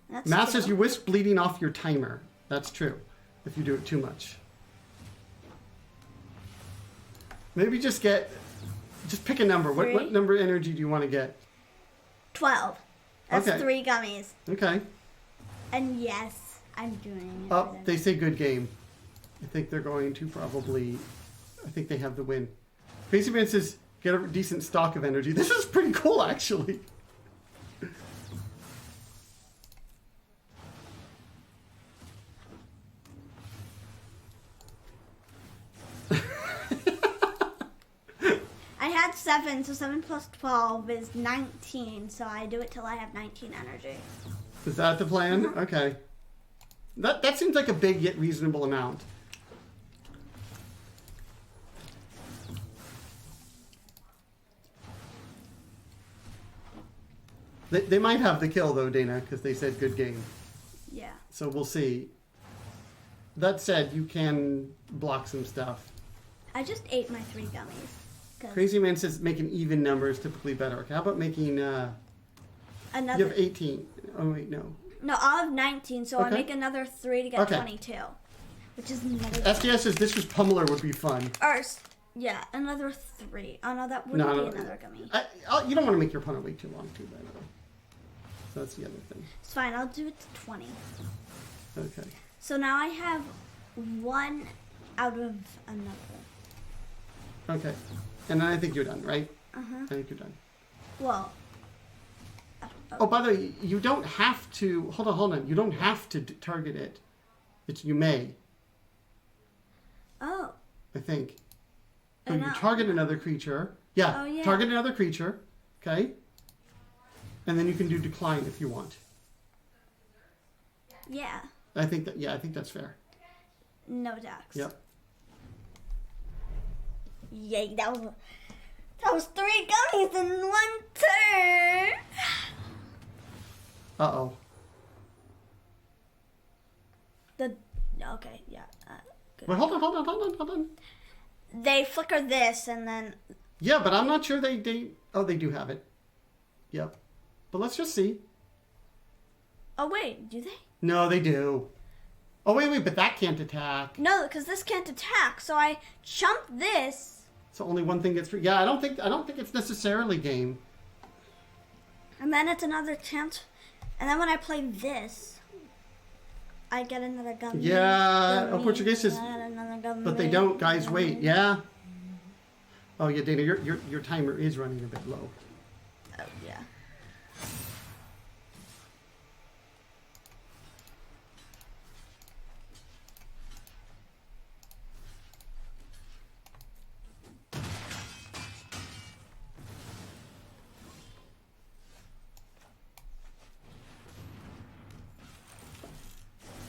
That's Matt two. says you risk bleeding off your timer. That's true. If you do it too much. Maybe just pick a number. Three. What number of energy do you want to get? 12. That's Okay. 3 gummies. Okay. And yes, I'm doing it. Oh, they say good game. I think they're going to probably... I think they have the win. Crazy Man says, get a decent stock of energy. This is pretty cool, actually. I had 7, so 7 plus 12 is 19. So I do it till I have 19 energy. Is that the plan? Okay. That seems like a big yet reasonable amount. They might have the kill though, Dana, because they said good game. Yeah. So we'll see. That said, you can block some stuff. I just ate my 3 gummies. 'Cause Crazy Man says making even numbers typically better. Okay, how about making... another. You have 18. Oh, wait, no. No, I'll have 19, so I Okay. make another 3 to get Okay. 22. Which is another... SDS says this was Pummeler would be fun. Yeah, another 3. Oh, no, that wouldn't No, be another gummy. You don't want to make your opponent wait too long, too, by the way. So that's the other thing. It's fine, I'll do it to 20. Okay. So now I have 1 out of another. Okay. And then I think you're done, right? Uh-huh. I think you're done. Well... Oh, by the way, you don't have to... Hold on. You don't have to target it. You may, Oh. I think. So Oh, you no. target another creature. Yeah. Oh, yeah. Target another creature. Okay. And then you can do decline if you want. Yeah. I think that's fair. No decks. Yep. Yay, that was 3 gummies in 1 turn. Uh-oh. Okay, yeah. Good. Wait, hold on. They flicker this and then... Yeah, but I'm not sure they do have it. Yep. But let's just see. Oh, wait, do they? No, they do. Oh, wait, but that can't attack. No, because this can't attack, so I chump this. So only one thing gets through. Yeah, I don't think it's necessarily game. And then it's another chance. And then when I play this, I get another gummy. Yeah, Gummy, Portuguese says, another gummy, but they don't. Guys, gummy. wait. Yeah. Oh, yeah, Dana, your timer is running a bit low. Oh, yeah.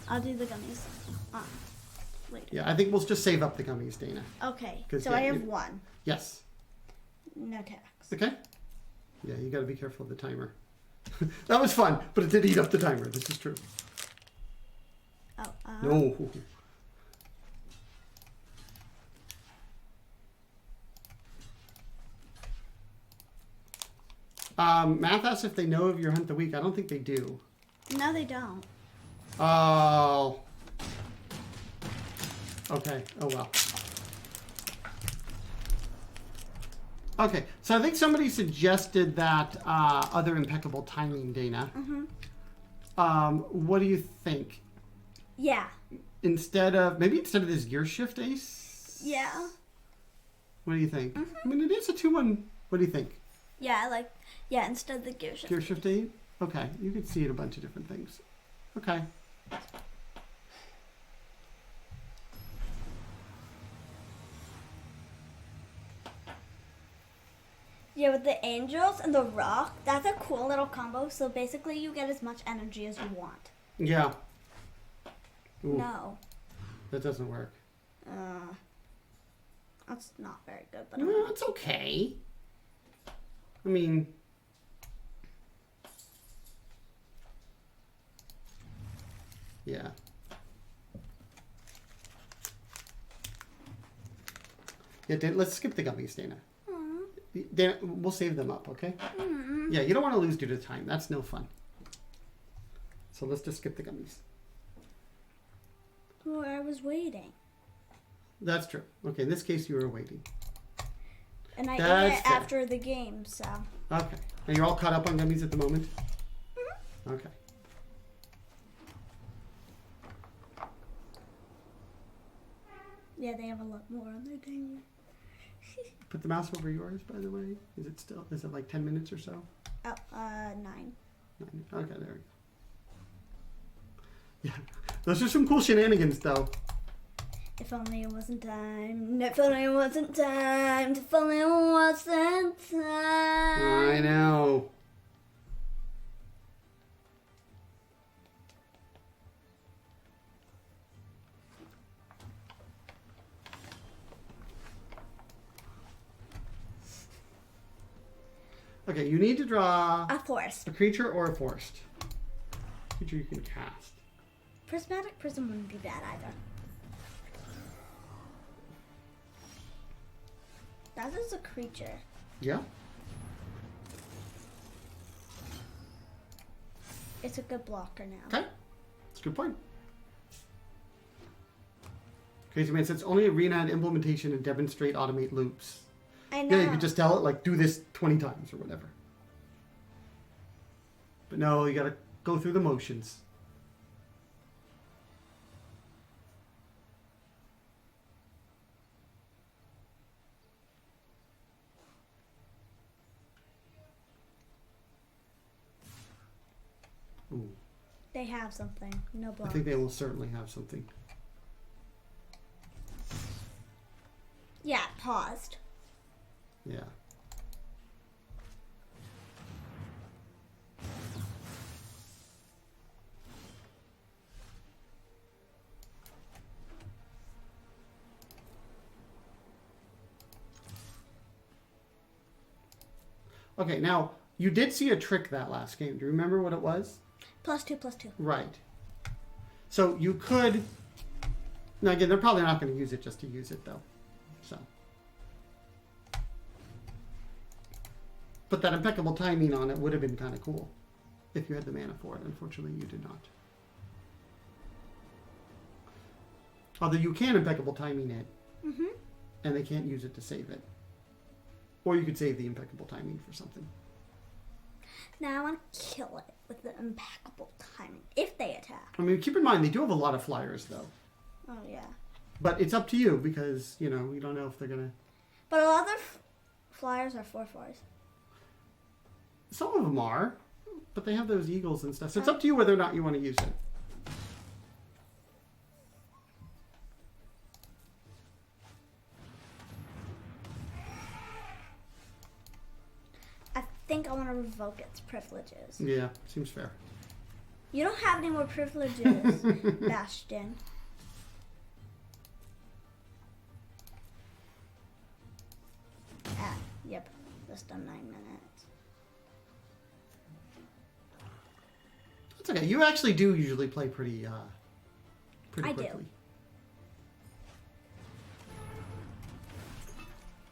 I'll do the gummies later. Yeah, I think we'll just save up the gummies, Dana. Okay, 'Cause, so yeah, I have you- 1. Yes. No tax. Okay. Yeah, you got to be careful of the timer. That was fun, but it did eat up the timer. This is true. Oh, No. Math asks if they know of your Hunt the Week. I don't think they do. No, they don't. Oh. Okay. Oh, well. Okay. So I think somebody suggested that other impeccable timing, Dana. Mm-hmm. What do you think? Yeah. Instead of this gear shift ace? Yeah. What do you think? Mm-hmm. I mean, it is a 2-1. What do you think? Yeah, instead of the gear shift. Gear shift ace? Okay. You could see it a bunch of different things. Okay. Yeah, with the angels and the rock, that's a cool little combo. So basically, you get as much energy as you want. Yeah. Ooh, No. that doesn't work. That's not very good, but No, it's okay. I mean... Yeah. Yeah, let's skip the gummies, Dana. Aww. Dana, we'll save them up, okay? Mm-hmm. Yeah, you don't want to lose due to time. That's no fun. So let's just skip the gummies. Well, I was waiting. That's true. Okay, in this case, you were waiting. And I That's ate it fair. after the game, so. Okay. And you're all caught up on gummies at the moment? Okay. Yeah, they have a lot more on their thing. Put the mouse over yours, by the way. Is it like 10 minutes or so? Oh, 9. 9. Okay, there we go. Yeah. Those are some cool shenanigans, though. If only it wasn't time. If only it wasn't time. If only it wasn't time. I know. Okay, you need to draw A forest. a creature or a forest. Creature you can cast. Prismatic Prism wouldn't be bad either. That is a creature. Yeah? It's a good blocker now. Okay. That's a good point. Crazy Man says only arena and implementation and demonstrate automate loops. I know. Yeah, you could just tell it, like, do this 20 times or whatever. But no, you gotta go through the motions. Ooh, They have something. No I block. think they will certainly have something. Yeah, it paused. Yeah. Okay, now, you did see a trick that last game. Do you remember what it was? +2/+2. Right. So you could... Now, again, they're probably not going to use it just to use it, though. So... But that impeccable timing on it would have been kind of cool if you had the mana for it. Unfortunately, you did not. Although you can impeccable timing it, and they can't use it to save it. Or you could save the impeccable timing for something. Now I want to kill it with the impeccable timing if they attack. I mean, keep in mind, they do have a lot of flyers, though. Oh, yeah. But it's up to you, because, you know, you don't know if they're going to... But a lot of their flyers are 4/4s. Some of them are, but they have those eagles and stuff. So it's up to you whether or not you want to use it. I think I want to revoke its privileges. Yeah, seems fair. You don't have any more privileges, Bastion. Ah, yep. Just done 9 minutes. It's okay. You actually do usually play pretty I quickly. do.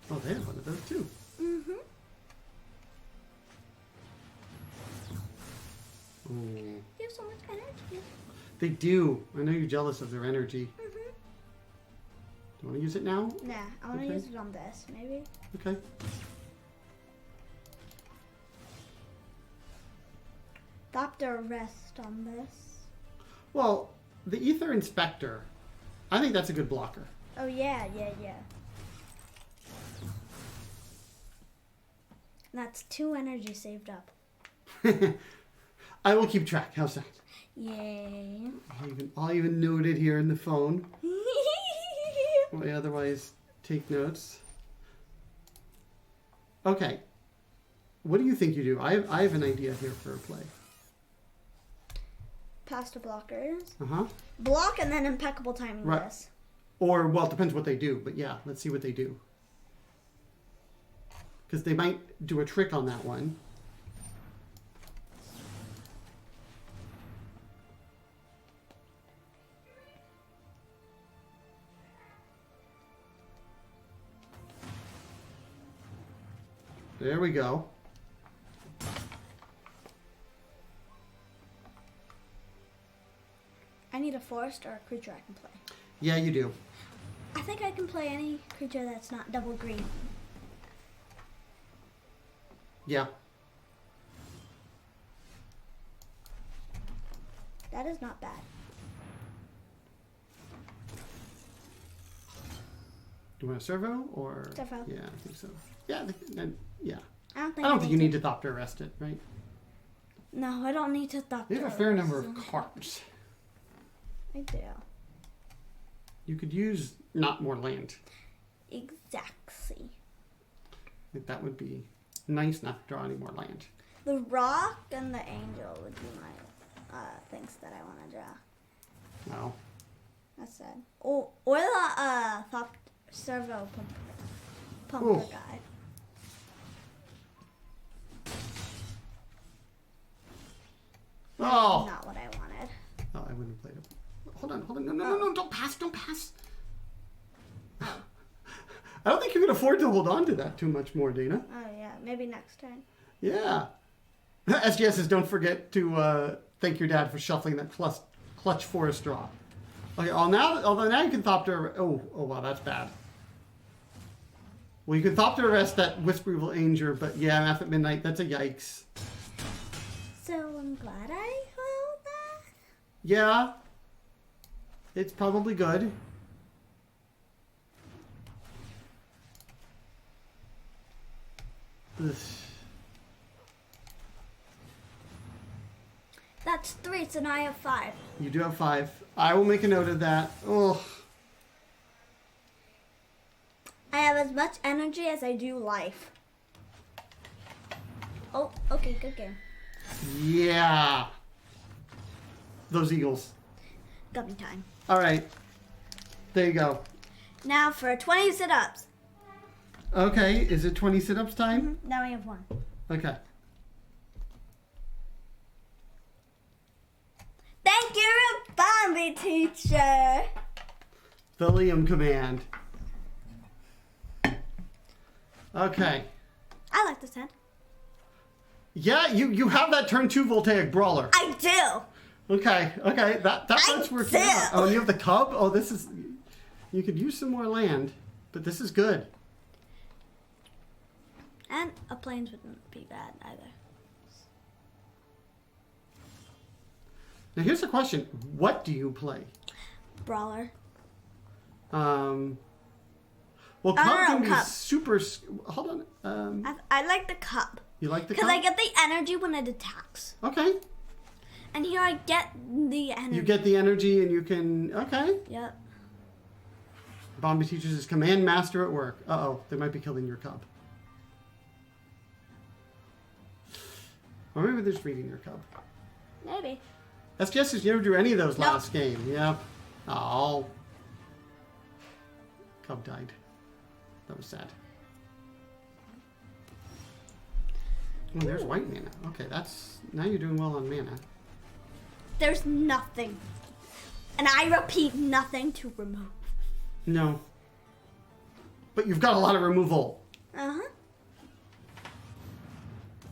Oh, they have one of those too. Mm-hmm. Ooh. You have so much energy. They do. I know you're jealous of their energy. Mm-hmm. Do you want to use it now? Nah, I want to Okay. use it on this, maybe. Okay. Thopter rest on this. Well, the Ether Inspector, I think that's a good blocker. Oh, yeah. That's 2 energy saved up. I will keep track. How's that? Yay. I'll even note it here in the phone. I otherwise take notes. Okay. What do you think you do? I have an idea here for a play. Pasta blockers. Uh-huh. Block and then impeccable timing Right. this. Or, well, it depends what they do. But yeah, let's see what they do. Because they might do a trick on that one. There we go. I need a forest or a creature I can play. Yeah, you do. I think I can play any creature that's not double green. Yeah. That is not bad. Do you want a servo or? Servo. Yeah, I think so. Yeah, yeah. I don't I don't think you need to Thopter Arrest it, right? No, I don't need to Thopter. You have a fair number of cards. I do. You could use not more land. Exactly. I think that would be nice not to draw any more land. The rock and the angel would be my things that I want to draw. Well. That's sad. Or the servo pumper guy. Oh! Not what I wanted. Oh, I wouldn't have played it. Hold on. No, don't pass. I don't think you can afford to hold on to that too much more, Dana. Oh, yeah. Maybe next turn. Yeah. SGSs, don't forget to thank your dad for shuffling that clutch forest draw. Okay, although now you can Thopter... Oh, wow, that's bad. Well, you can Thopter Arrest that Wispweaver Angel, but yeah, Math at Midnight, that's a yikes. So I'm glad I held that. Yeah. It's probably good. Ugh. That's 3, so now I have 5. You do have 5. I will make a note of that. Oh. I have as much energy as I do life. Oh, okay, good game. Yeah. Those Eagles. Gummy time. All right. There you go. Now for 20 sit-ups. Okay, is it 20 sit-ups time? Now we have 1. Okay. Thank you, Bambi teacher. The Liam command. Okay. I like this hand. Yeah, you have that turn 2 Voltaic Brawler. I do. Okay. That part's working out. Oh, and you have the Cub? Oh, this is... You could use some more land, but this is good. And a plains wouldn't be bad either. Now here's the question. What do you play? Brawler. Well, Cub no, can be Cub. super... Hold on. I like the cup. You like the Because Cub? I get the energy when it attacks. Okay. And here I get the energy. You get the energy and you can... Okay. Yep. Bombi teaches his command master at work. Uh-oh, they might be killing your Cub. Or maybe they're just reading your Cub. Maybe. SGS, you never drew any of those Nope. last game. Yep. Oh. Cub died. That was sad. Oh, there's white mana. Okay, that's... Now you're doing well on mana. There's nothing. And I repeat, nothing to remove. No. But you've got a lot of removal. Uh-huh.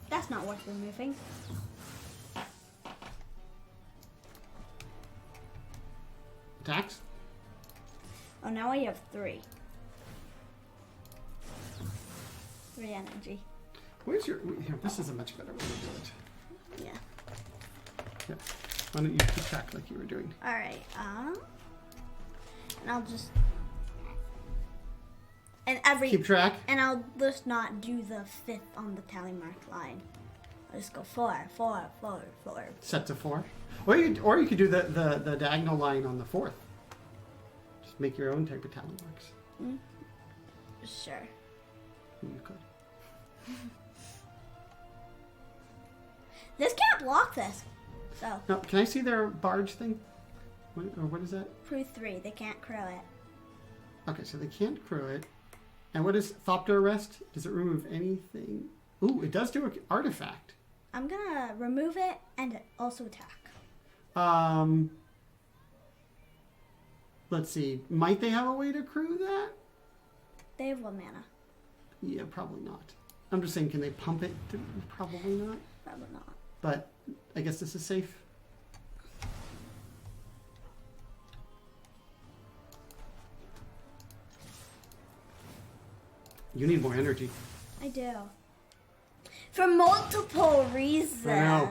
That's not worth removing. Attacks? Oh, now I have 3. 3 energy. Where's your... Here, this is a much better way to do it. Yeah. Yeah. Why don't you keep track like you were doing? Alright, and I'll just... And every... Keep track? And I'll just not do the 5th on the tally mark line. I'll just go 4, 4, 4, 4. Set to 4? Or you could do the diagonal line on the 4th. Just make your own type of tally marks. Sure. You could. This can't block this. So, Now, can I see their barge thing? What is that? Prix 3, they can't crow it. Okay, so they can't crew it. And what is Thopter Arrest? Does it remove anything? Ooh, it does do an artifact. I'm gonna remove it and also attack. Let's see. Might they have a way to crew that? They have 1 mana. Yeah, probably not. I'm just saying, can they pump it? Probably not. Probably not. But I guess this is safe. You need more energy. I do. For multiple reasons. I know.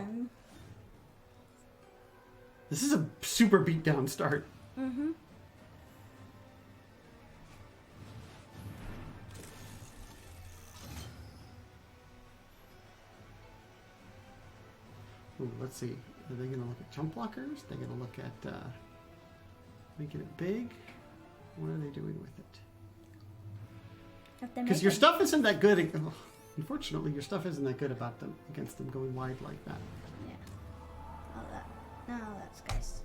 This is a super beat down start. Mm-hmm. Ooh, let's see. Are they going to look at jump blockers? They're going to look at making it big. What are they doing with it? Because your stuff isn't that good. Unfortunately, your stuff isn't that good about them against them going wide like that. Yeah. Oh, that's guys.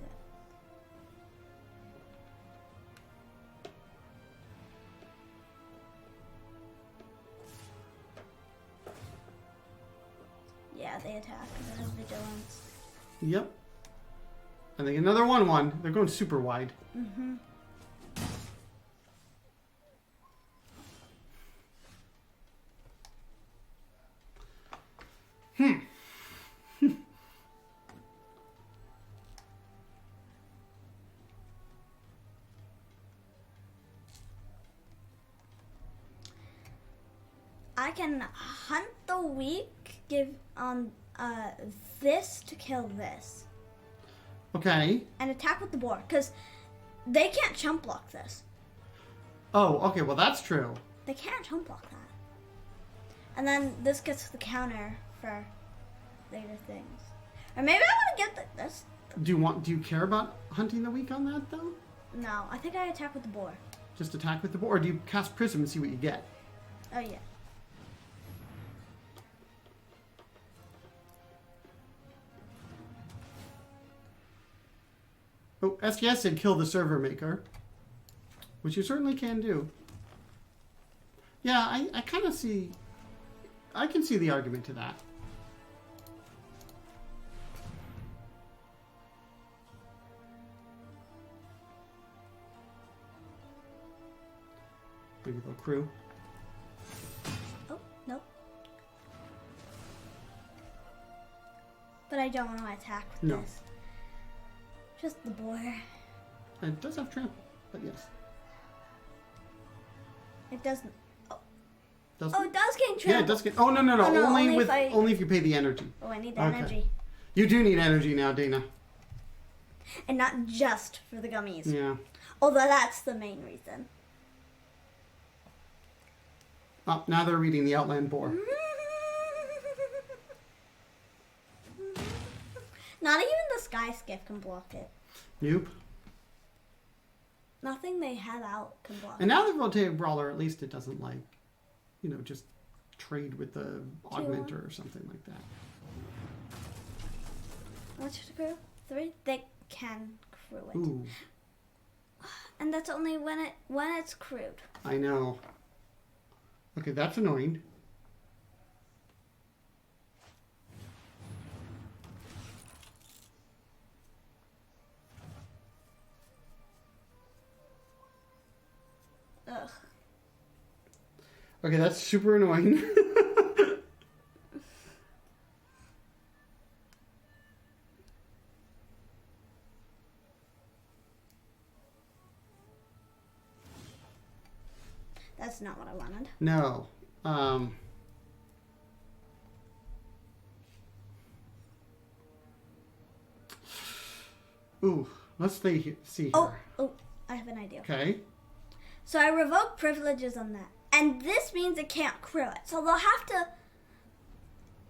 Yeah, they attack and have vigilance. Yep. I think another 1/1. They're going super wide. Mm-hmm. I can hunt the weak, give on this to kill this. Okay. And attack with the boar, because they can't chump block this. Oh, okay, well that's true. They can't chump block that. And then this gets the counter for later things. Or maybe I want to get this. Do you care about hunting the weak on that though? No, I think I attack with the boar. Just attack with the boar, or do you cast Prism and see what you get? Oh yeah. Oh, SGS said kill the server maker, which you certainly can do. Yeah, I kind of see, I can see the argument to that. Maybe they'll crew. Oh, nope. But I don't want to attack with this. Just the boar. It does have trample, but yes. It doesn't. Oh, Doesn't it does gain trample. Yeah, it does get. Oh no. Only if you pay the energy. Oh, I need the energy. You do need energy now, Dana. And not just for the gummies. Yeah. Although that's the main reason. Oh, now they're reading the Outland Boar. Not even the Sky Skiff can block it. Nope. Nothing they have out can block And now the Rotated Brawler, at least it doesn't like, just trade with the Augmenter or something like that. What's your crew? 3? They can crew it. Ooh. And that's only when it's crewed. I know. Okay, that's annoying. Ugh. Okay, that's super annoying. That's not what I wanted. No. Ooh, let's see here. Oh, I have an idea. Okay. So I revoke privileges on that. And this means it can't crew it. So they'll have to...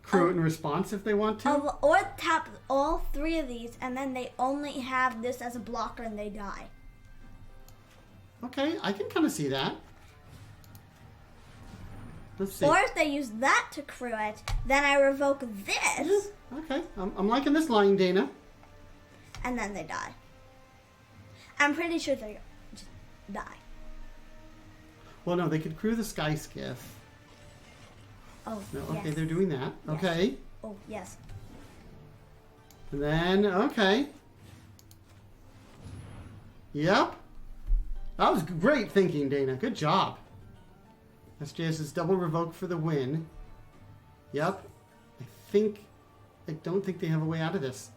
Crew it in response if they want to? Or tap all 3 of these, and then they only have this as a blocker and they die. Okay, I can kind of see that. Let's see. Or if they use that to crew it, then I revoke this. Okay, I'm liking this line, Dana. And then they die. I'm pretty sure they just die. Well, no, they could crew the Sky Skiff. Oh, No, okay, yes. they're doing that. Yes. Okay. Oh, yes. And then, okay. Yep. That was great thinking, Dana. Good job. SJS is double revoke for the win. Yep. I don't think they have a way out of this.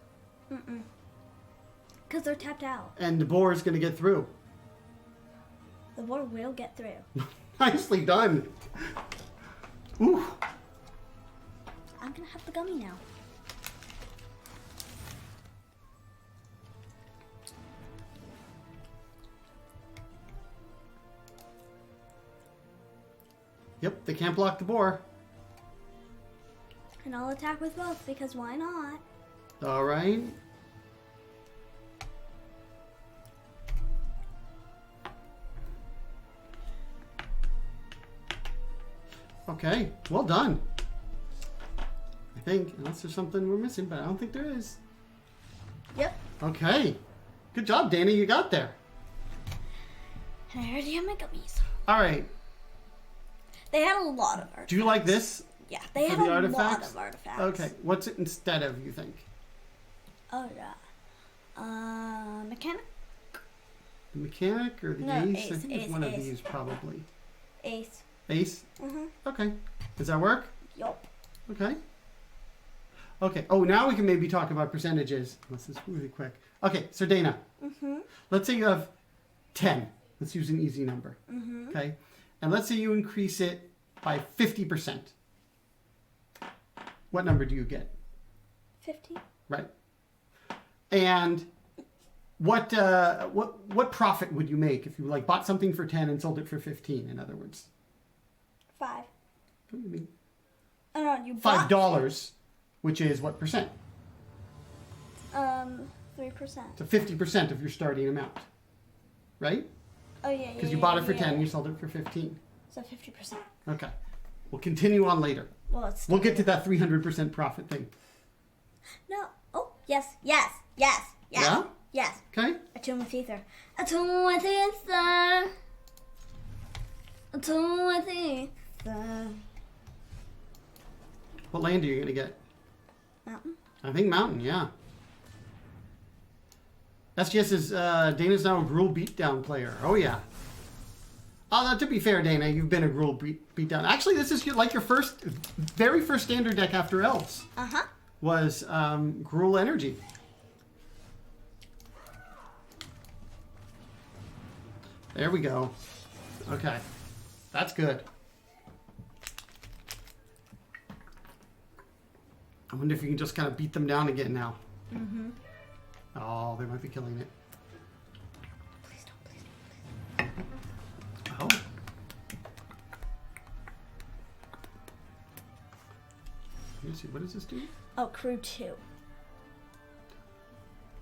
Because they're tapped out. And the boar is going to get through. The boar will get through. Nicely done. Ooh. I'm going to have the gummy now. Yep, they can't block the boar. And I'll attack with both because why not? All right. Okay, well done. I think, unless there's something we're missing, but I don't think there is. Yep. Okay. Good job, Dana, you got there. And I already have my gummies. All right. They had a lot of artifacts. Do you like this? Yeah, they had the a artifacts? lot of artifacts. Okay, what's it instead of, you think? Oh, yeah. Mechanic? The mechanic or the No, ace? ace, I think it's ace, one of ace. these, probably. Ace. Ace? Okay. Does that work? Yup. Okay. Okay. Oh, now we can maybe talk about percentages. This is really quick. Okay, so Dana. Let's say you have 10. Let's use an easy number. Okay? And let's say you increase it by 50%. What number do you get? 15. Right. And what profit would you make if you like bought something for 10 and sold it for 15, in other words? 5. What do you mean? Oh, no, you bought... $5, which is what percent? 3%. So 50% of your starting amount. Right? Oh, yeah, yeah. Because you bought it for 10, you sold it for 15. So 50%. Okay. We'll continue on later. Well, it's... We'll get to that 300% profit thing. No. Oh, yes, yes, yes, yes. Yeah? Yes. Okay? Attune with ether. Attune with ether. Attune with ether. What land are you going to get? Mountain. I think mountain, yeah. SGS is, Dana's now a Gruul beatdown player. Oh, yeah. To be fair, Dana, you've been a Gruul beatdown. Actually, this is like your very first standard deck after Elves. Was Gruul Energy. There we go. Okay. That's good. I wonder if you can just kind of beat them down again now. Oh, they might be killing it. Please don't, please don't. Oh. Let me see. What does this do? Oh, crew 2.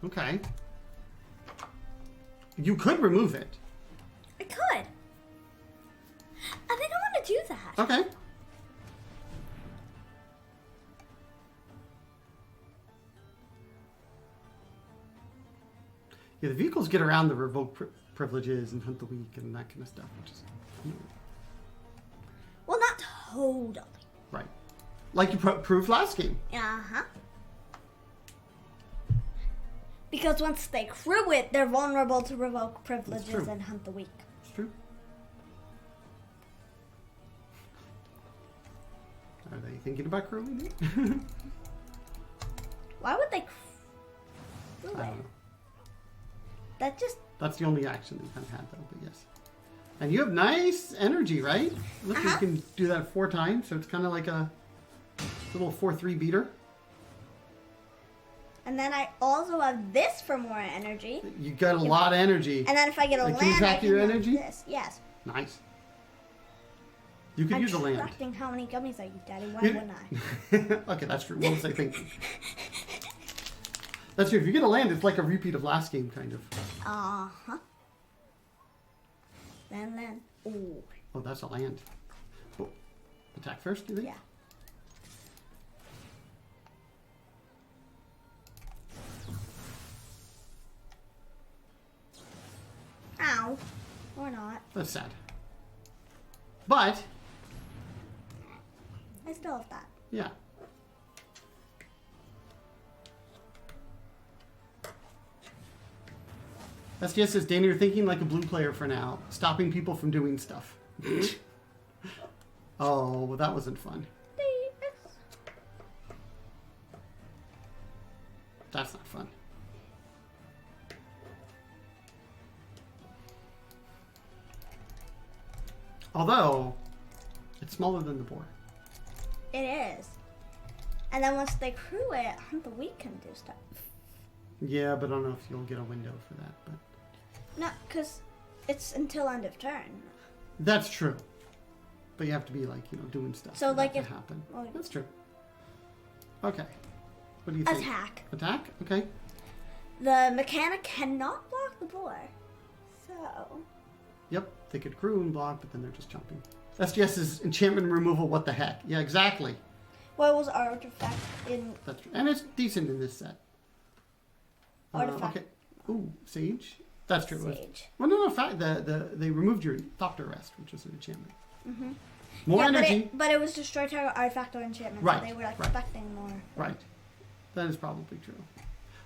Okay. You could remove it. I could. I think I want to do that. Okay. Yeah, the vehicles get around the revoke privileges and hunt the weak and that kind of stuff, which is Well, not totally. right. Like you proved last game. Because once they crew it, they're vulnerable to revoke privileges and hunt the weak. It's true. Are they thinking about crewing it? Why would they crew I it? don't know. That just... That's the only action they kind of had, though, but yes. And you have nice energy, right? Look, you can do that 4 times, so it's kind of like a little 4-3 beater. And then I also have this for more energy. You got a lot of energy. And then if I get a land, can you track I can your have energy? This. Yes. Nice. You could I'm use a land. tracking how many gummies I eat, Daddy. Why wouldn't I? Okay, that's true. What was I thinking? That's true. If you get a land, it's like a repeat of last game, kind of. Land. Ooh. Oh, that's a land. Oh. Attack first, do you think? Yeah. Ow. Or not. That's sad. But, I still have that. yeah. SDS says, Dana, you're thinking like a blue player for now, stopping people from doing stuff. Oh, well, that wasn't fun. That's not fun. Although, it's smaller than the boar. It is. And then once they crew it, Hunt the Week can do stuff. Yeah, but I don't know if you'll get a window for that. But No, because it's until end of turn. that's true. But you have to be like, doing stuff. So, for like, that if- to happen. well, That's true. Okay. What do you think? Attack. Attack? Okay. The mechanic cannot block the boar. So, Yep, they could crew and block, but then they're just jumping. SGS is enchantment removal, what the heck? Yeah, exactly. what was artifact in That's true. And it's decent in this set. artifact? Okay. Ooh, Sage? That's true. Sage. Well, no, they removed your Doctor Rest, which is an enchantment. Mm-hmm. More Yeah, energy. but it was destroy target artifact or enchantment. Right, So they were right. expecting more. Right. That is probably true.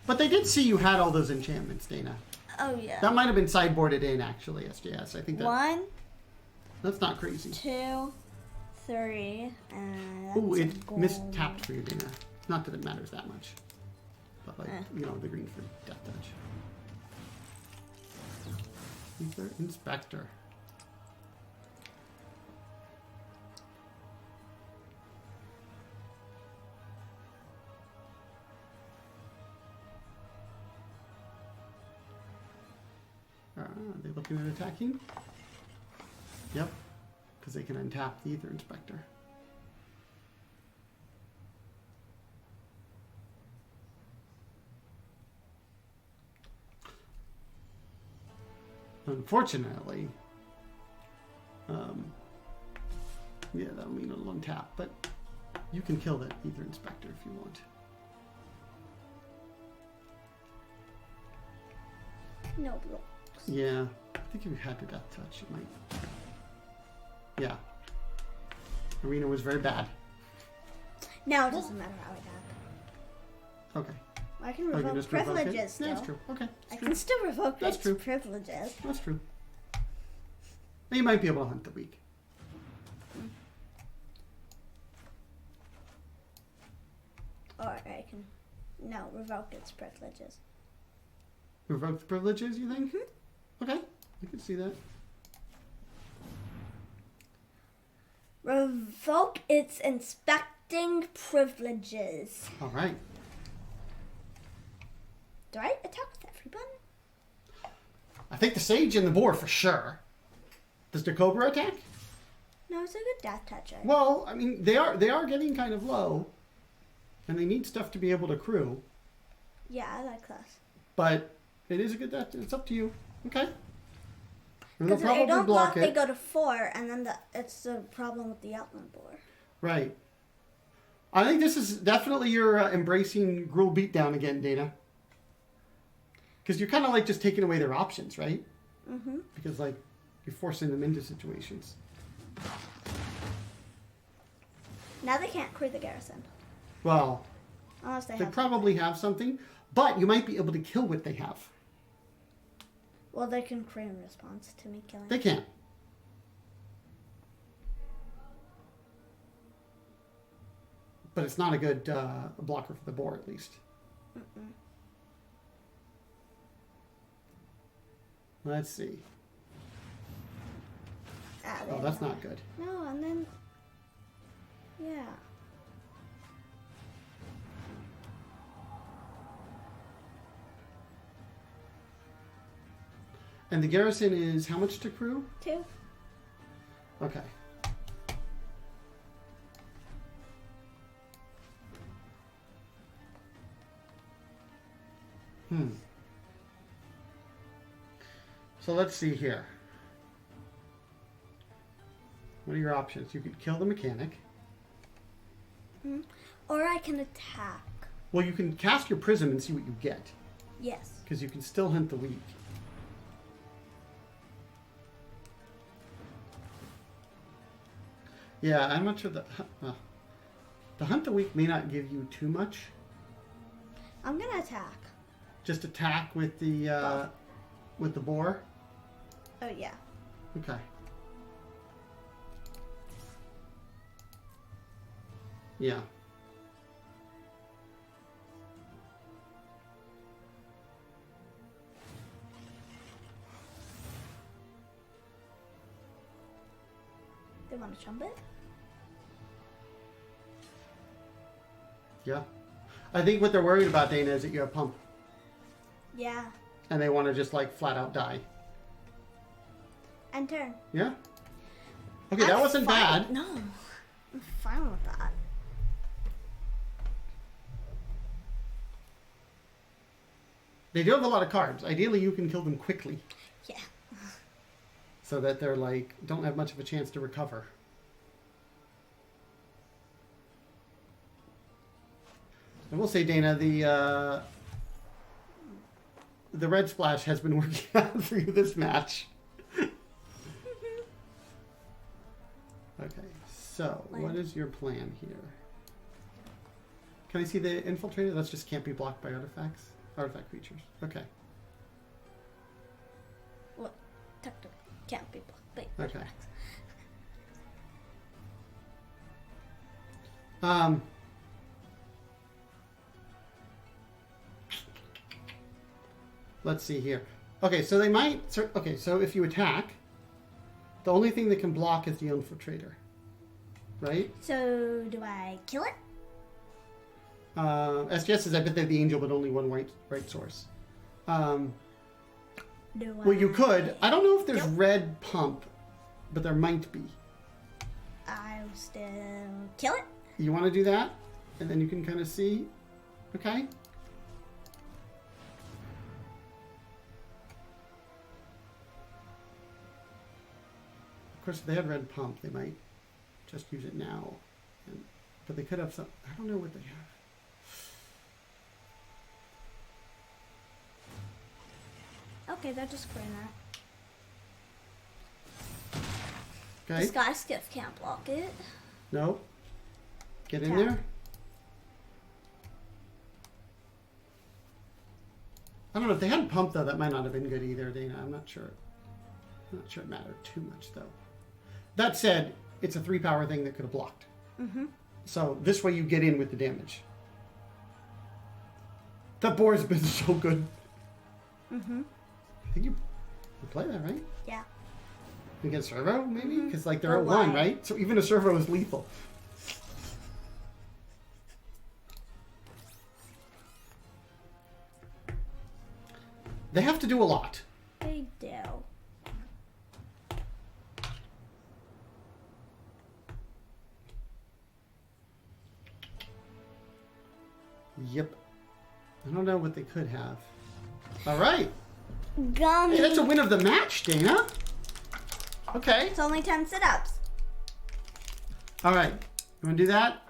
But they did see you had all those enchantments, Dana. Oh yeah. That might have been sideboarded in, actually, SGS. I think that... 1, That's not crazy. 2, 3, and Ooh, that's it a gold. mistapped for you, Dana. Not that it matters that much. But, like, the green for Death Touch. Ether Inspector. Are they looking at attacking? Yep, because they can untap the Ether Inspector. Unfortunately, yeah, that'll mean it'll untap, but you can kill that Ether Inspector if you want. No blocks. Yeah, I think if you had the Death Touch, it might. Yeah. Arena was very bad. Now it doesn't matter how I attack. Okay. I can Oh, you revoke just revoke it? privileges still. Yeah, that's true. Okay. I That's can true. still revoke That's its true. privileges. That's true. Now you might be able to hunt the weak. Or I can revoke its privileges. Revoke the privileges, you think? Okay. I can see that. Revoke its inspecting privileges. All right. Do I attack with every button? I think the Sage and the Boar for sure. Does the Cobra attack? No, it's a good death toucher. Well, I mean, they are getting kind of low, and they need stuff to be able to crew. Yeah, I like this. But it is a good death. It's up to you. Okay. And Because they'll if they don't block, it. they go to 4, and then it's the problem with the Outland Boar. Right. I think this is definitely your embracing Gruul beatdown again, Dana. Because you're kind of like just taking away their options, right? Mm-hmm. Because like you're forcing them into situations. Now they can't crew the garrison. Well, Unless they they have... probably have something, but you might be able to kill what they have. Well, they can crew in response to me killing. They can. But it's not a good blocker for the boar, at least. Mm-mm. Let's see. Ah, Oh, they that's don't. not good. No, and then... Yeah. And the garrison is how much to crew? 2. Okay. So let's see here. What are your options? You could kill the mechanic. Or I can attack. Well, you can cast your prism and see what you get. Yes. Because you can still hunt the weak. Yeah, I'm not sure the hunt the weak may not give you too much. I'm going to attack. Just attack with the boar. Oh, yeah. Okay. Yeah. They want to chump it? Yeah. I think what they're worried about, Dana, is that you have pump. Yeah. And they want to just like flat out die. And turn. Yeah. Okay, that wasn't bad. No. I'm fine with that. They do have a lot of cards. Ideally, you can kill them quickly. Yeah. So that they're like, don't have much of a chance to recover. I will say, Dana, the red splash has been working out for you this match. Okay, so what is your plan here? Can I see the infiltrator? That's just can't be blocked by artifact creatures. Okay. What? Technically can't be blocked by Okay. artifacts. Let's see here. Okay, so they might... Okay, so if you attack, the only thing that can block is the infiltrator. Right? So, do I kill it? SGS says, I bet they're the angel, but only one right source. Well, you could. I don't know if there's red pump, but there might be. I'll still kill it. You want to do that? And then you can kind of see. Okay? Of course, if they had red pump, they might just use it now. But they could have some... I don't know what they have. Okay, they're just putting that. Okay. The Sky Skiff can't block it. No. Get in Okay. there. I don't know. If they hadn't pumped, though, that might not have been good either, Dana. I'm not sure. I'm not sure it mattered too much, though. That said, it's a 3-power thing that could have blocked. Mm-hmm. So this way you get in with the damage. That board's been so good. Mm-hmm. I think you play that, right? Yeah. Against servo, maybe? Because like they're Or at 1, why? right? So even a servo is lethal. They have to do a lot. They do. Yep. I don't know what they could have. All right. Gummy. Hey, that's a win of the match, Dana. Okay. It's only 10 sit-ups. All right. You want to do that?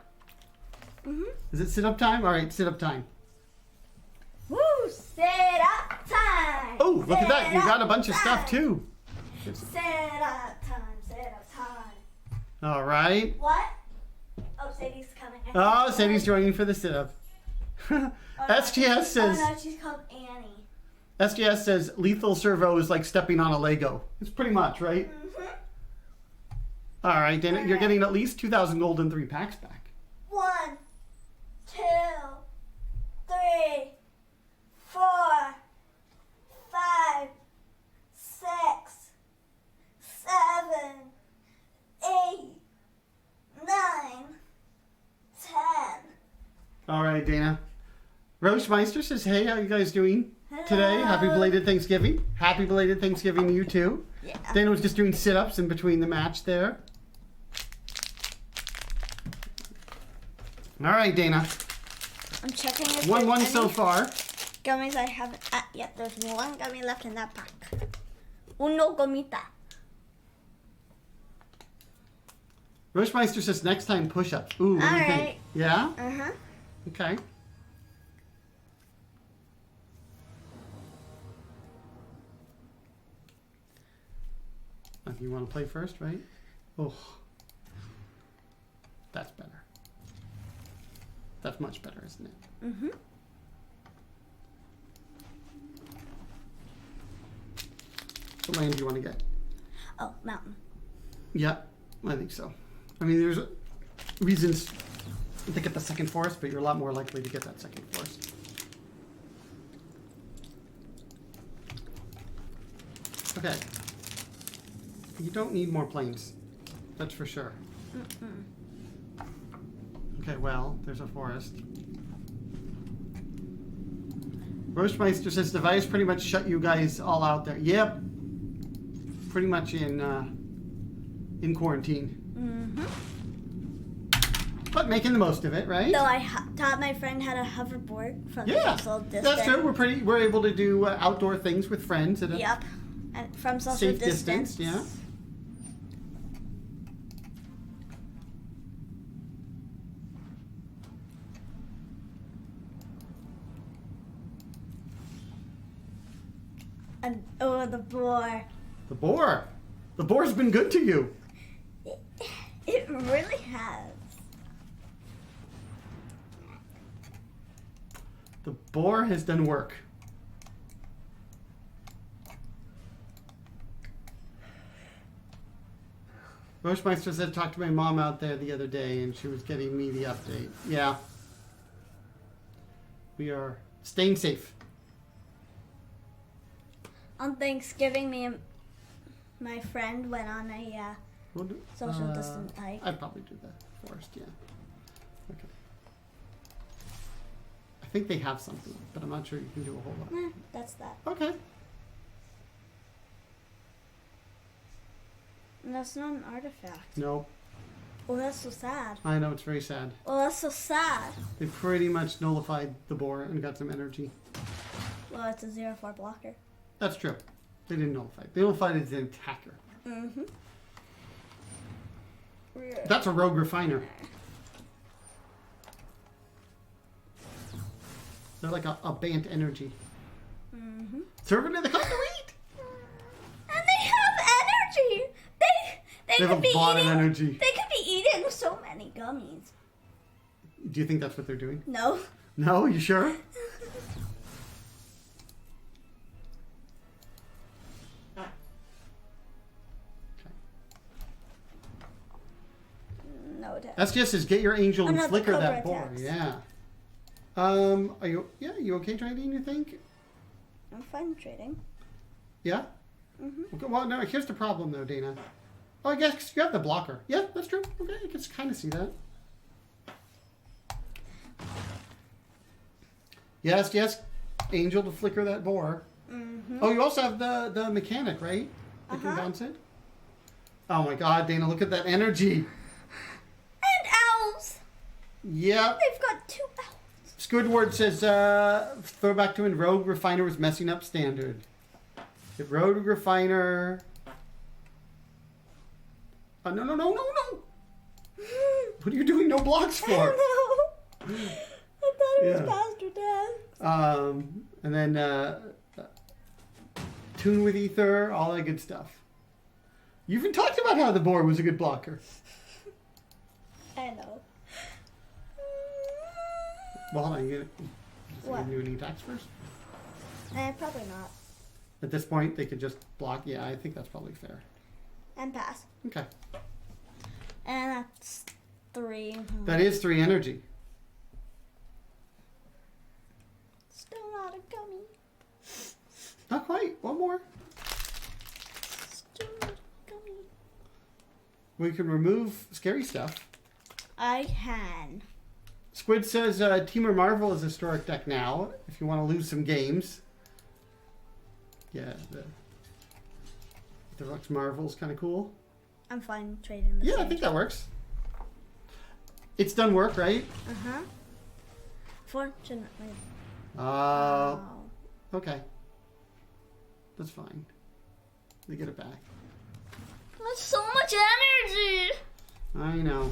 Mm-hmm. Is it sit-up time? All right, sit-up time. Woo! Sit-up time! Oh, look at that. You got a Sit-up bunch of stuff, time. too. Sit-up time, sit-up time. All right. What? Oh, Sadie's coming. Oh, Sadie's joining for the sit-up. SGS says... Oh, no, she's called Annie. SGS says lethal servo is like stepping on a Lego. It's pretty much, right? Mm-hmm. All right, Dana, you're getting at least 2,000 gold and 3 packs back. 1, 2, 3, 4, 5, 6, 7, 8, 9, 10. All right, Dana. Roachmeister says, hey, how you guys doing today? Hello. Happy belated Thanksgiving. Happy belated Thanksgiving to you, too. Yeah. Dana was just doing sit-ups in between the match there. All right, Dana. I'm checking if 1-1 there's so any far. gummies I haven't. Yep, there's one gummy left in that pack. Uno gomita. Roachmeister says next time push-ups. Ooh, what do you All think? right. Yeah? Uh-huh. Okay. You want to play first, right? Oh. That's better. That's much better, isn't it? Mm-hmm. What land do you want to get? Oh, mountain. Yeah, I think so. I mean, there's reasons to get the second forest, but you're a lot more likely to get that second forest. Okay. You don't need more planes. That's for sure. Okay, well, there's a forest. Roastmeister says the virus pretty much shut you guys all out there. Yep. Pretty much in quarantine. But making the most of it, right? Though I taught my friend how to hoverboard from social distance. That's true. We're able to do outdoor things with friends at a and from social safe distance. Yeah. And the boar. The boar. The boar's been good to you. It really has. The boar has done work. Roastmeister said, talked to my mom out there the other day, and she was getting me the update. Yeah. We are staying safe. On Thanksgiving, me and my friend went on a social distance hike. I'd probably do the forest, yeah. Okay. I think they have something, but I'm not sure you can do a whole lot. That's that. Okay. And that's not an artifact. No. Oh, that's so sad. I know, it's very sad. Oh, that's so sad. They pretty much nullified the boar and got some energy. Well, it's a 0/4 blocker. That's true. They didn't nullify it. They nullified it as an attacker. That's a rogue refiner. They're like a Bant energy. Servant of the Concrete! And they have energy! They They have could a be lot of eating, energy. They could be eating so many gummies. Do you think that's what they're doing? No. No? You sure? No, it That's just as get your angel and Another flicker cobra that boar. attacks. Yeah. You okay trading, you think? I'm fine trading. Yeah? Okay, well, no, here's the problem, though, Dana. Oh, I guess you have the blocker. Yeah, that's true. Okay, I can kind of see that. Yes. Angel to flicker that boar. Oh, you also have the mechanic, right? That can bounce it? Oh, my God, Dana, look at that energy. And elves! Yep. They've got 2 elves. Squidward says, throwback to when Rogue Refiner was messing up standard. If Rogue Refiner... No. What are you doing no blocks for? I thought it was faster death. And then Tune with Ether, all that good stuff. You even talked about how the boar was a good blocker. I know. Well, hold on. You What? do any attacks first? Probably not. At this point, they could just block. Yeah, I think that's probably fair. And pass. Okay. And that's 3. That is 3 energy. Still not a gummy. Not quite. One more. Still not a gummy. We can remove scary stuff. I can. Squid says Teamer Marvel is a historic deck now, if you want to lose some games. Yeah, the Rux Marvel's kind of cool. I'm fine trading this. Yeah, I think that works. It's done work, right? Fortunately. Okay. That's fine. They get it back. That's so much energy. I know.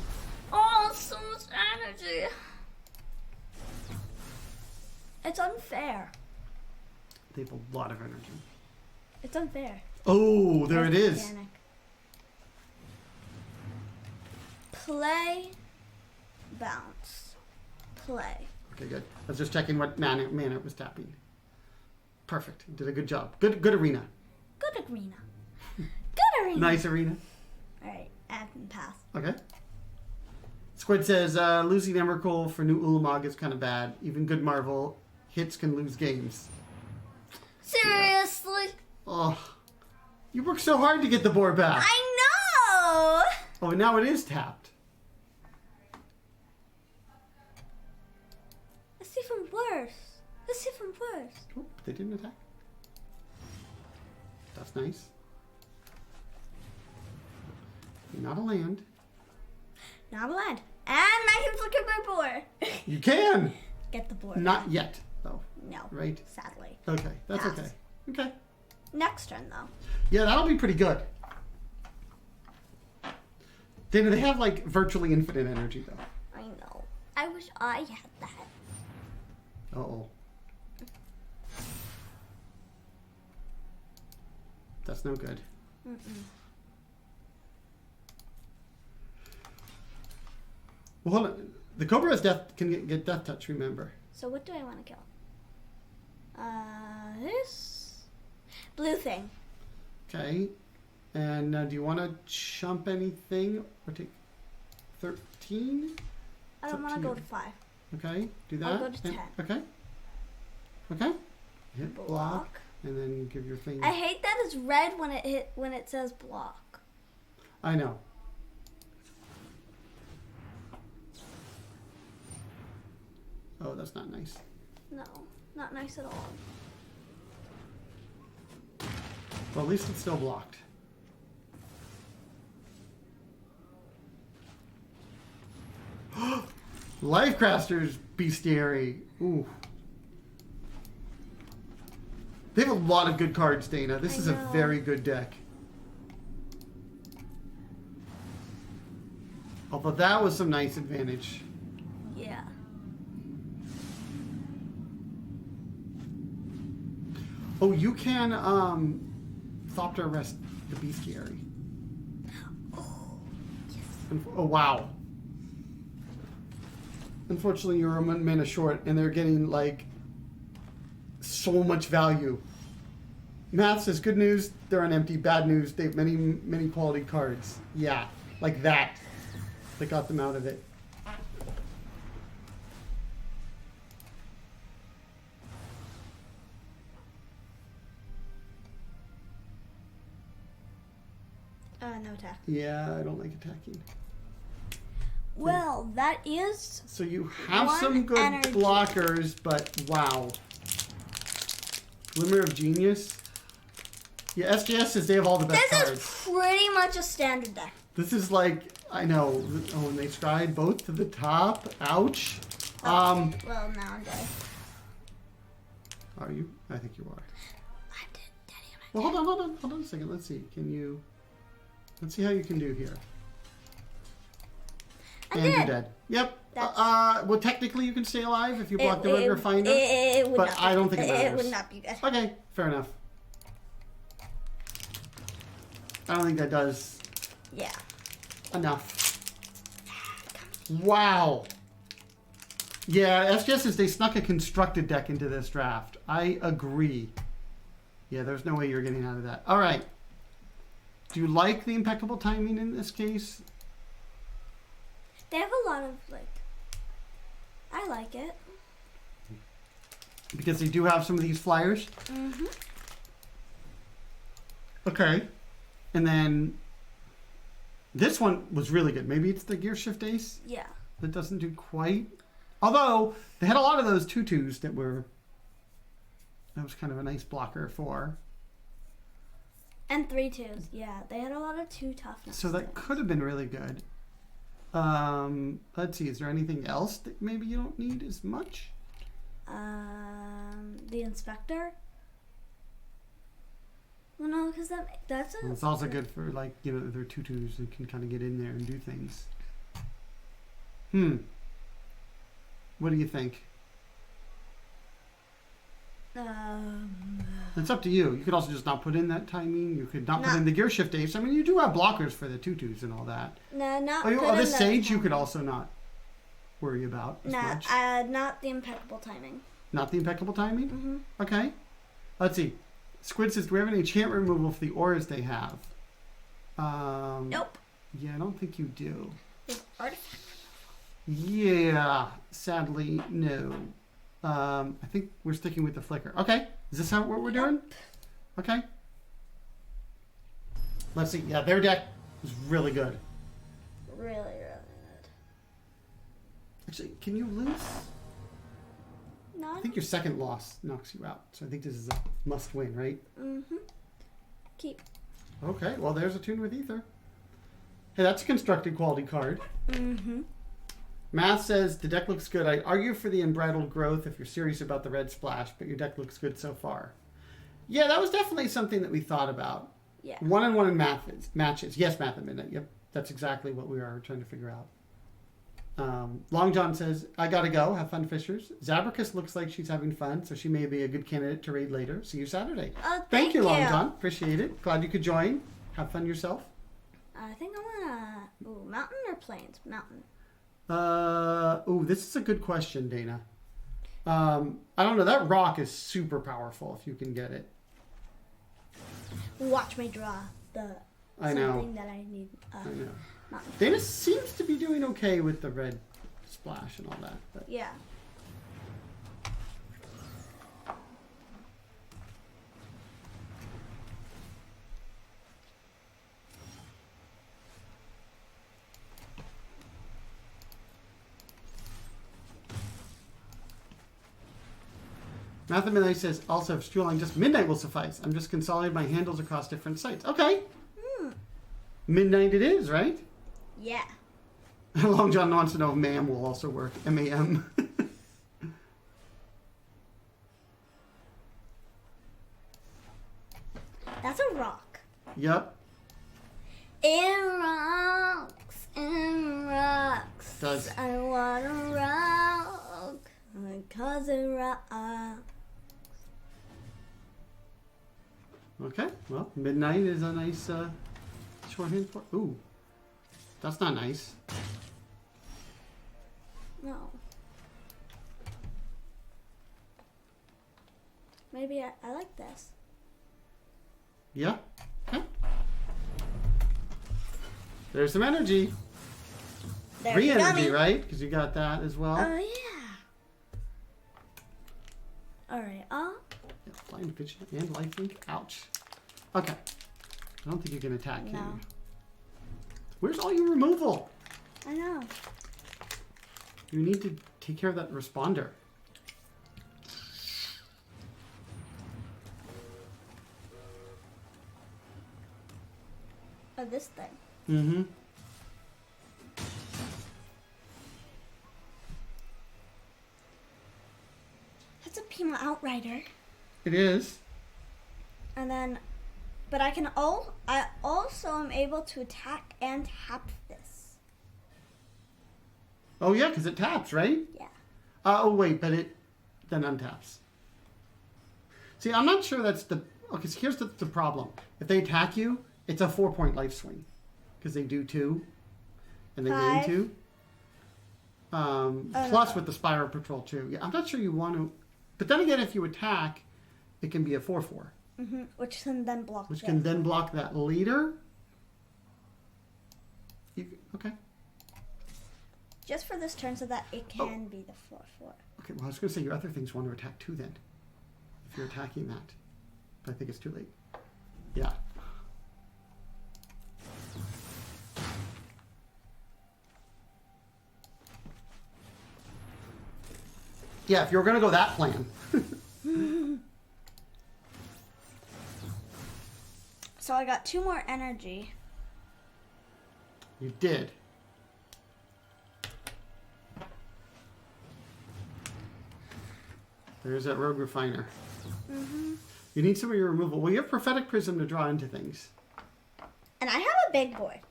Oh, so much energy. It's unfair. They have a lot of energy. It's unfair. Oh, there it is. Mechanic. Play. Bounce. Play. Okay, good. I was just checking what mana it was tapping. Perfect. You did a good job. Good arena. Good arena. Good arena. Nice arena. Alright, add and pass. Okay. Squid says, losing Emrakul for new Ulamog is kind of bad. Even good Marvel hits can lose games. Seriously? Oh, you worked so hard to get the boar back. I know! Oh, and now it is tapped. That's even worse. That's even worse. Oh, they didn't attack. That's nice. Not a land. Not a land. And I can look at my board. You can. Get the board. Not yet, though. No. Right? Sadly. Okay, that's Pass. okay. Okay. Next turn, though. Yeah, that'll be pretty good. Dana, they have like virtually infinite energy, though. I know. I wish I had that. Uh-oh. That's no good. Mm-mm. Well, hold on. The Cobra has can get death touch, remember. So what do I want to kill? This blue thing. Okay. And do you want to chump anything or take 13? I don't want to go to 5. Okay, do that. I'll go to 10. Okay. Okay. Hit block. Block. And then give your thing. I hate that it's red when it says block. I know. Oh, that's not nice. No, not nice at all. Well, at least it's still blocked. Lifecrafters Bestiary. Ooh. They have a lot of good cards, Dana. This is a very good deck. Although that was some nice advantage. Yeah. Oh, you can Thopter Rest the Bestiary. Oh, yes. Oh, wow. Unfortunately, you're a mana short, and they're getting, like, so much value. Math says, good news, they're on empty. Bad news, they have many, many quality cards. Yeah, like that. That got them out of it. No attack. Yeah, I don't like attacking. Well, that is... So you have one some good energy. blockers, but wow. Glimmer of Genius. Yeah, SGS says they have all the best This cards. is pretty much a standard deck. This is like, I know. Oh, and they stride both to the top. Ouch. Well, now I'm dead. Are you? I think you are. I'm dead. Daddy, am I Well, hold on a second. Let's see. Let's see how you can do here. I'm And dead. you're dead. Yep. That's- Well, technically you can stay alive if you block the River Finder. It would but not I be- don't think it It matters. would not be good. Okay, fair enough. I don't think that does Yeah. enough. Wow. Yeah, SGS says they snuck a constructed deck into this draft. I agree. Yeah, there's no way you're getting out of that. All right. Do you like the impeccable timing in this case? They have a lot of, like... I like it. Because they do have some of these flyers? Mm-hmm. Okay. And then this one was really good. Maybe it's the Gear Shift Ace Yeah. that doesn't do quite. Although they had a lot of those 2/2s that were. That was kind of a nice blocker for. And 3/2s. Yeah, they had a lot of 2 toughness. So that could have been really good. Let's see. Is there anything else that maybe you don't need as much? The Inspector. Well, no, because that's a... Well, it's also good for, like, you know, their 2/2s that can kind of get in there and do things. What do you think? It's up to you. You could also just not put in that timing. You could not put in the Gear Shift Ace. I mean, you do have blockers for the 2/2s and all that. No, not... This Sage you could also not worry about as much. Not the impeccable timing. Not the impeccable timing? Mm-hmm. Okay. Let's see. Squid says, do we have any enchantment removal for the auras they have? Nope. Yeah, I don't think you do. It's artifact. Yeah, sadly, no. I think we're sticking with the flicker. Okay, is this what we're doing? Okay. Let's see. Yeah, their deck is really good. really, really good. Actually, can you lose? No. I think your second loss knocks you out. So I think this is a must win, right? Mm-hmm. Keep. Okay, well, there's a Tune with Ether. Hey, that's a constructed quality card. Mm-hmm. Math says the deck looks good. I'd argue for the Unbridled Growth if you're serious about the red splash, but your deck looks good so far. Yeah, that was definitely something that we thought about. Yeah. 1-on-1 in matches. Yes, Math at Midnight. Yep, that's exactly what we are trying to figure out. Long John says, I gotta go. Have fun, Fishers. Zabricus looks like she's having fun, so she may be a good candidate to raid later. See you Saturday. Oh, thank you, Long John. Appreciate it. Glad you could join. Have fun yourself. I think I wanna... Ooh, mountain or plains? Mountain. Ooh, this is a good question, Dana. I don't know. That rock is super powerful if you can get it. Watch me draw the I know. something that I need. I know. Mountain. Dana seems to be doing okay with the red splash and all that. But. Yeah. Math at Midnight says, also, if Stueling just Midnight will suffice. I'm just consolidating my handles across different sites. Okay. Midnight it is, right? Yeah. Long John wants to know if MAM will also work. M-A-M. That's a rock. Yep. It rocks, it rocks. Does. I wanna rock because it rocks. Okay. Well, Midnight is a nice shorthand for. Ooh. That's not nice. No. Maybe I like this. Yeah. Okay. There's some energy. There's Free energy, dummy. right? Because you got that as well. Oh, yeah. Alright, Yeah, flying pigeon and lifelink. Ouch. Okay. I don't think you can attack, can No. you? Where's all your removal? I know. You need to take care of that responder. Oh, this thing. Mm-hmm. That's a Pima Outrider. It is. And then, but I also am able to attack and tap this. Oh, yeah, because it taps, right? Yeah. Oh, wait, but it then untaps. See, I'm not sure that's the... Okay, so here's the problem. If they attack you, it's a 4-point life swing. Because they do 2. And they gain 2. Plus with the Spiral Patrol, too. Yeah, I'm not sure you want to... But then again, if you attack, it can be a 4-4. Mm-hmm. Which can then block Which this. can then block that later. Okay. Just for this turn so that it can be the 4-4. Okay, well, I was going to say your other things want to attack too then. If you're attacking that. But I think it's too late. Yeah. Yeah, if you're going to go that plan. So I got 2 more energy. You did. There's that Rogue Refiner. Mm-hmm. You need some of your removal. Well, you have Prophetic Prism to draw into things. And I have a big boy.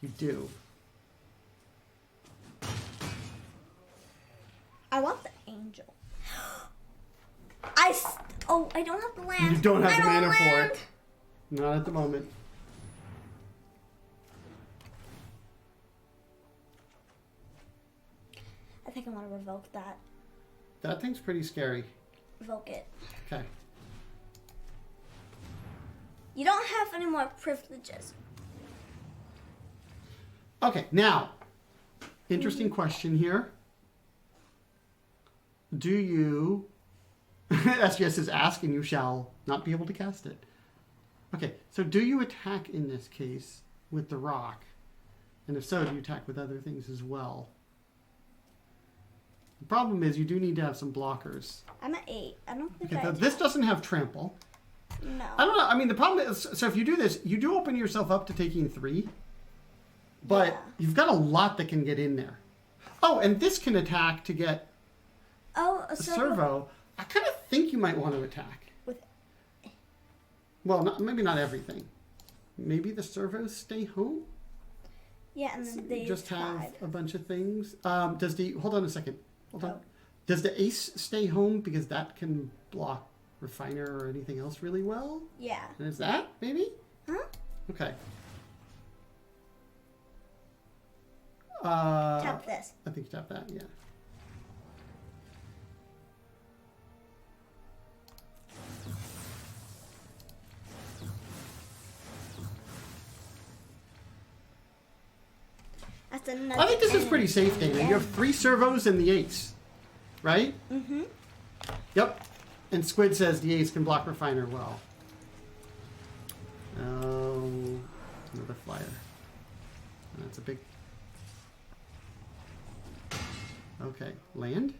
You do. I want the angel. I don't have the land. You don't have I the don't mana for land. it. Not at the moment. I think I'm gonna revoke that. That thing's pretty scary. Revoke it. Okay. You don't have any more privileges. Okay, now, interesting question here. Do you SGS says, ask and you shall not be able to cast it. Okay, so do you attack in this case with the rock? And if so, do you attack with other things as well? The problem is you do need to have some blockers. I'm at 8. I don't think Okay, this doesn't have trample. No. I don't know. I mean, the problem is, so if you do this, you do open yourself up to taking 3. But you've got a lot that can get in there. Oh, and this can attack to get a servo. I kind of think you might want to attack. Well, maybe not everything. Maybe the servos stay home? Yeah, and then they just have a bunch of things. Hold on a second. Hold on. Does the ace stay home because that can block refiner or anything else really well? Yeah. And is that maybe? Huh? Okay. Tap this. I think you tap that, yeah. That's another I think this is pretty safe, Dana. You have 3 servos and the ace, right? Mm-hmm. Yep. And Squid says the ace can block refiner well. Oh, another flyer. That's a big... Okay, land?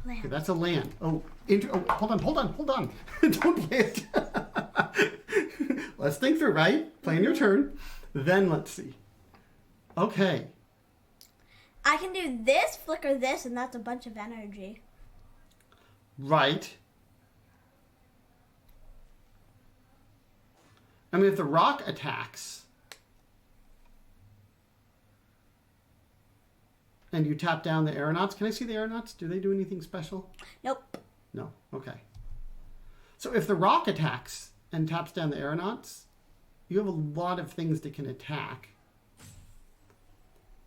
Okay, that's a land. Oh, hold on. Don't play it. Let's think through, right? Playing your turn. Then let's see. Okay. I can do this, flicker this, and that's a bunch of energy. Right. I mean, if the rock attacks and you tap down the aeronauts, can I see the aeronauts? Do they do anything special? Nope. No. Okay. So if the rock attacks and taps down the aeronauts, you have a lot of things that can attack.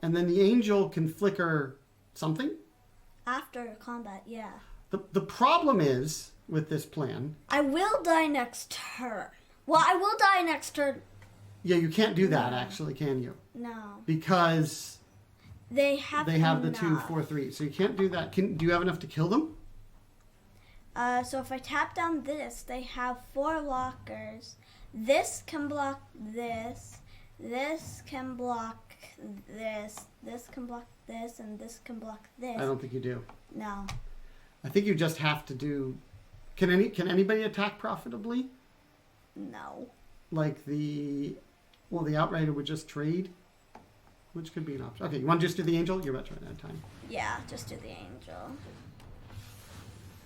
And then the angel can flicker something? After combat, yeah. The problem is, with this plan... I will die next turn. Well, I will die next turn. Yeah, you can't do that, actually, can you? No. Because... They have the 2, 4, 3. So you can't do that. Do you have enough to kill them? So if I tap down this, they have 4 lockers. This can block this. This can block this. This can block this, and this can block this. I don't think you do. No. I think you just have to do... Can anybody attack profitably? No. Like the Outrider would just trade? Which could be an option. Okay, you want to just do the angel? You're about to run out of time. Yeah, just do the angel.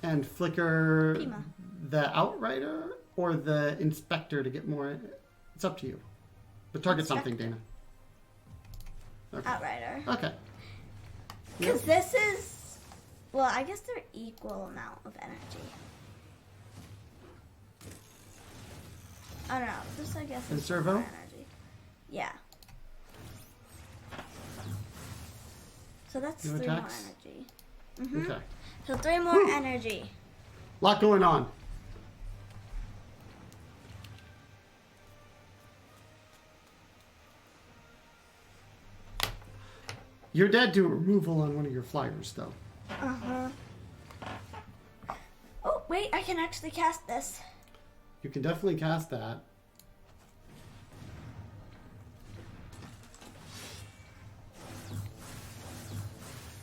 And flicker Pima. the Outrider or the Inspector to get more... It's up to you. But target something, Dana. Okay. Outrider. Okay. Because this is... Well, I guess they're equal amount of energy. I don't know. This, I guess, And is servo? more energy. Yeah. So that's No 3 attacks? more energy. Mm-hmm. Okay. So 3 more energy. Lot going on. Your dad do a removal on one of your flyers, though. Uh-huh. Oh, wait, I can actually cast this. You can definitely cast that.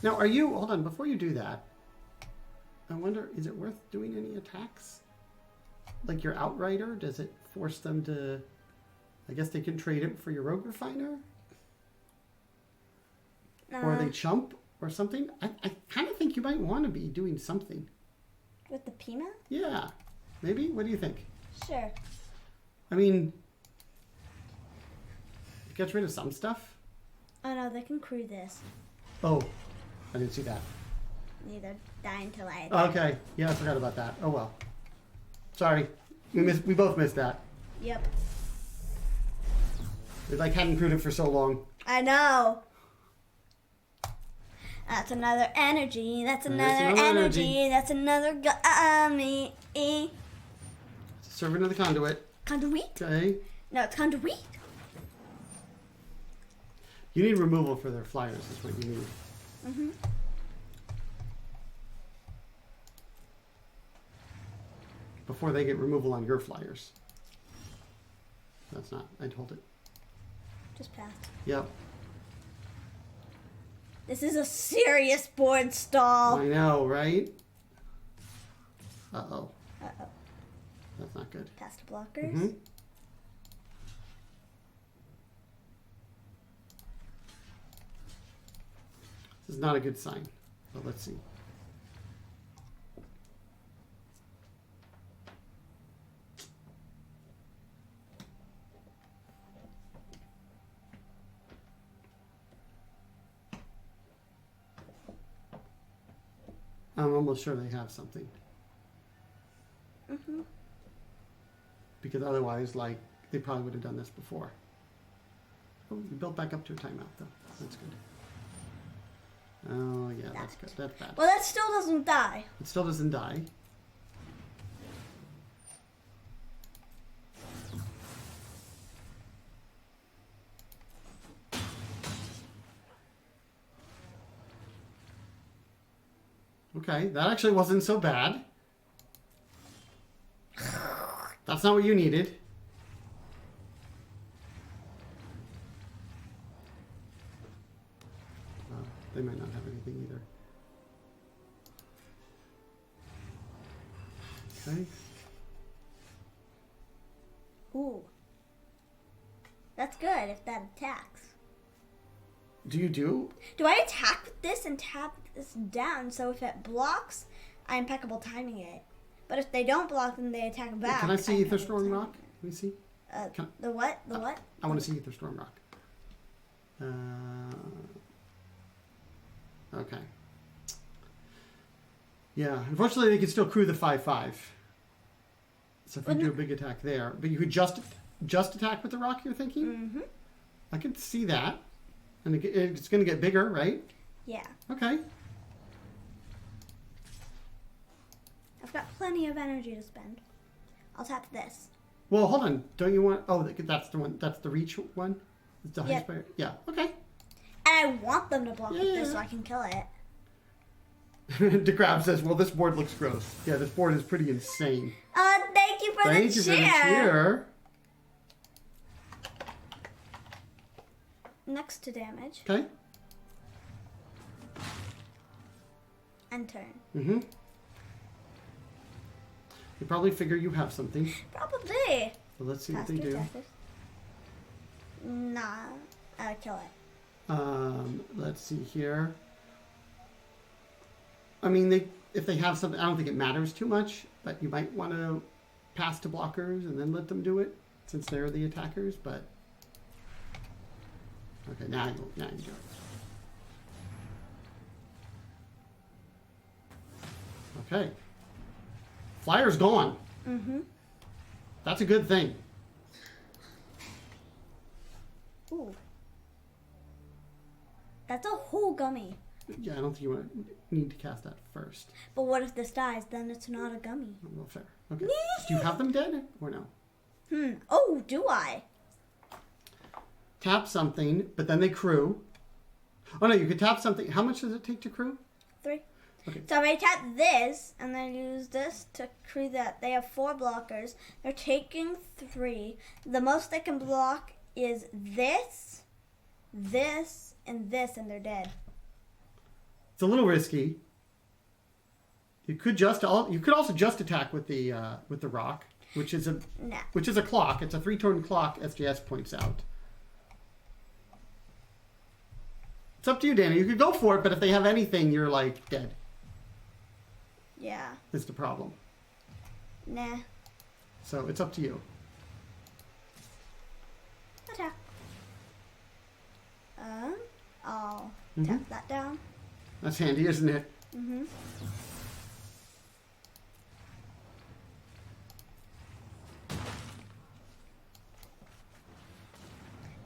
Now, hold on, before you do that, I wonder, is it worth doing any attacks? Like your Outrider, does it force them to, I guess they can trade it for your Rogue Refiner? Or they chump or something? I kind of think you might want to be doing something. With the Pima? Yeah. Maybe? What do you think? Sure. I mean, it gets rid of some stuff. Oh no, they can crew this. Oh, I didn't see that. Neither die until I... Okay. Yeah, I forgot about that. Oh well. Sorry. We both missed that. Yep. We hadn't crewed it for so long. I know. That's another energy. That's another energy. That's another gummy. Servant of the conduit. Conduit? Okay. No, it's conduit. You need removal for their flyers, is what you need. Mm-hmm. before they get removal on your flyers. That's not. I told it. Just pass. Yep. This is a serious board stall. I know, right? Uh-oh. Uh-oh. That's not good. Pass to blockers. Mm-hmm. This is not a good sign. But let's see. I'm almost sure they have something. Mm-hmm. Because otherwise, like, they probably would have done this before. Oh, you built back up to a timeout, though. That's good. Oh, yeah, that's good. That's bad. Well, that still doesn't die. It still doesn't die. Okay, that actually wasn't so bad. That's not what you needed. They might not have anything either. Okay. Ooh. That's good if that attacks. Do you do? Do I attack with this and tap this down so if it blocks, I impeccable timing it? But if they don't block, then they attack back. Can I see Ether Storm Rock? Let me see. The what? The what? I want to see Ether Storm Rock. Okay. Yeah, unfortunately, they can still crew the 5/5. So if you do a big attack there, but you could just attack with the rock. You're thinking? Mm-hmm. I can see that, and it's going to get bigger, right? Yeah. Okay. I've got plenty of energy to spend. I'll tap this. Well, hold on. Don't you want? Oh, that's the one. That's the reach one. It's the highest player. Yeah. Okay. And I want them to block with this so I can kill it. DeCrab says, "Well, this board looks gross." Yeah, this board is pretty insane. Thank you for the cheer. Next to damage. Okay. And turn. Mm-hmm. You probably figure you have something. Probably. Well, let's see what they do. Nah, I'll kill it. Let's see here. I mean, if they have something, I don't think it matters too much, but you might want to pass to blockers and then let them do it, since they're the attackers, but... Okay, now you do it. Okay. Flyer's gone. Mm-hmm. That's a good thing. Ooh. That's a whole gummy. Yeah, I don't think you need to cast that first. But what if this dies? Then it's not a gummy. Well, fair. Okay. Do you have them dead or no? Oh, do I? Tap something, but then they crew. Oh no, you could tap something. How much does it take to crew? 3. Okay. So if I tap this and then use this to crew that, they have 4 blockers. They're taking 3. The most they can block is this, this, and this, and they're dead. It's a little risky. You could also just attack with the rock, which is a clock. It's a 3-turn clock. SJS points out. It's up to you, Dana. You could go for it, but if they have anything, you're like dead. Yeah. Is the problem. Nah. So it's up to you. Attack. I'll tap that down. That's handy, isn't it? Mm-hmm.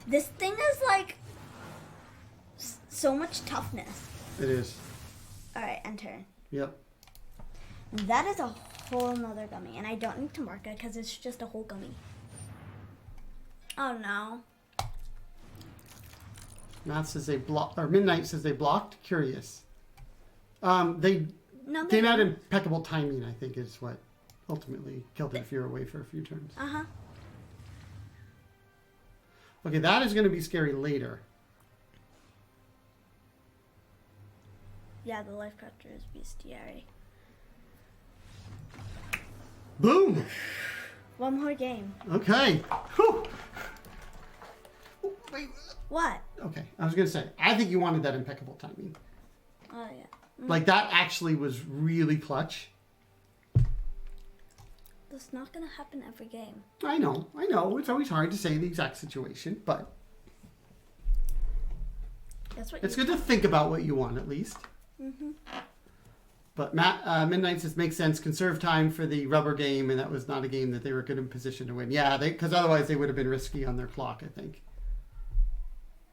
This thing is like so much toughness. It is. Alright, enter. Yep. That is a whole nother gummy, and I don't need to mark it because it's just a whole gummy. Oh no. Matt says they blocked, or Midnight says they blocked. Curious. They No, had impeccable timing, I think, is what. ultimately killed Interfere away for a few turns. Uh-huh. Okay, that is going to be scary later. Yeah, the life capture is bestiary. Boom! One more game. Okay. Whew. Wait. What? Okay, I was going to say, I think you wanted that impeccable timing. Oh, yeah. Like, that actually was really clutch. That's not going to happen every game. I know. It's always hard to say the exact situation, but That's what it's good to think about what you want, at least. Mm-hmm. But Midnight says, makes sense. Conserve time for the rubber game, and that was not a game that they were good in position to win. Yeah, because otherwise they would have been risky on their clock, I think.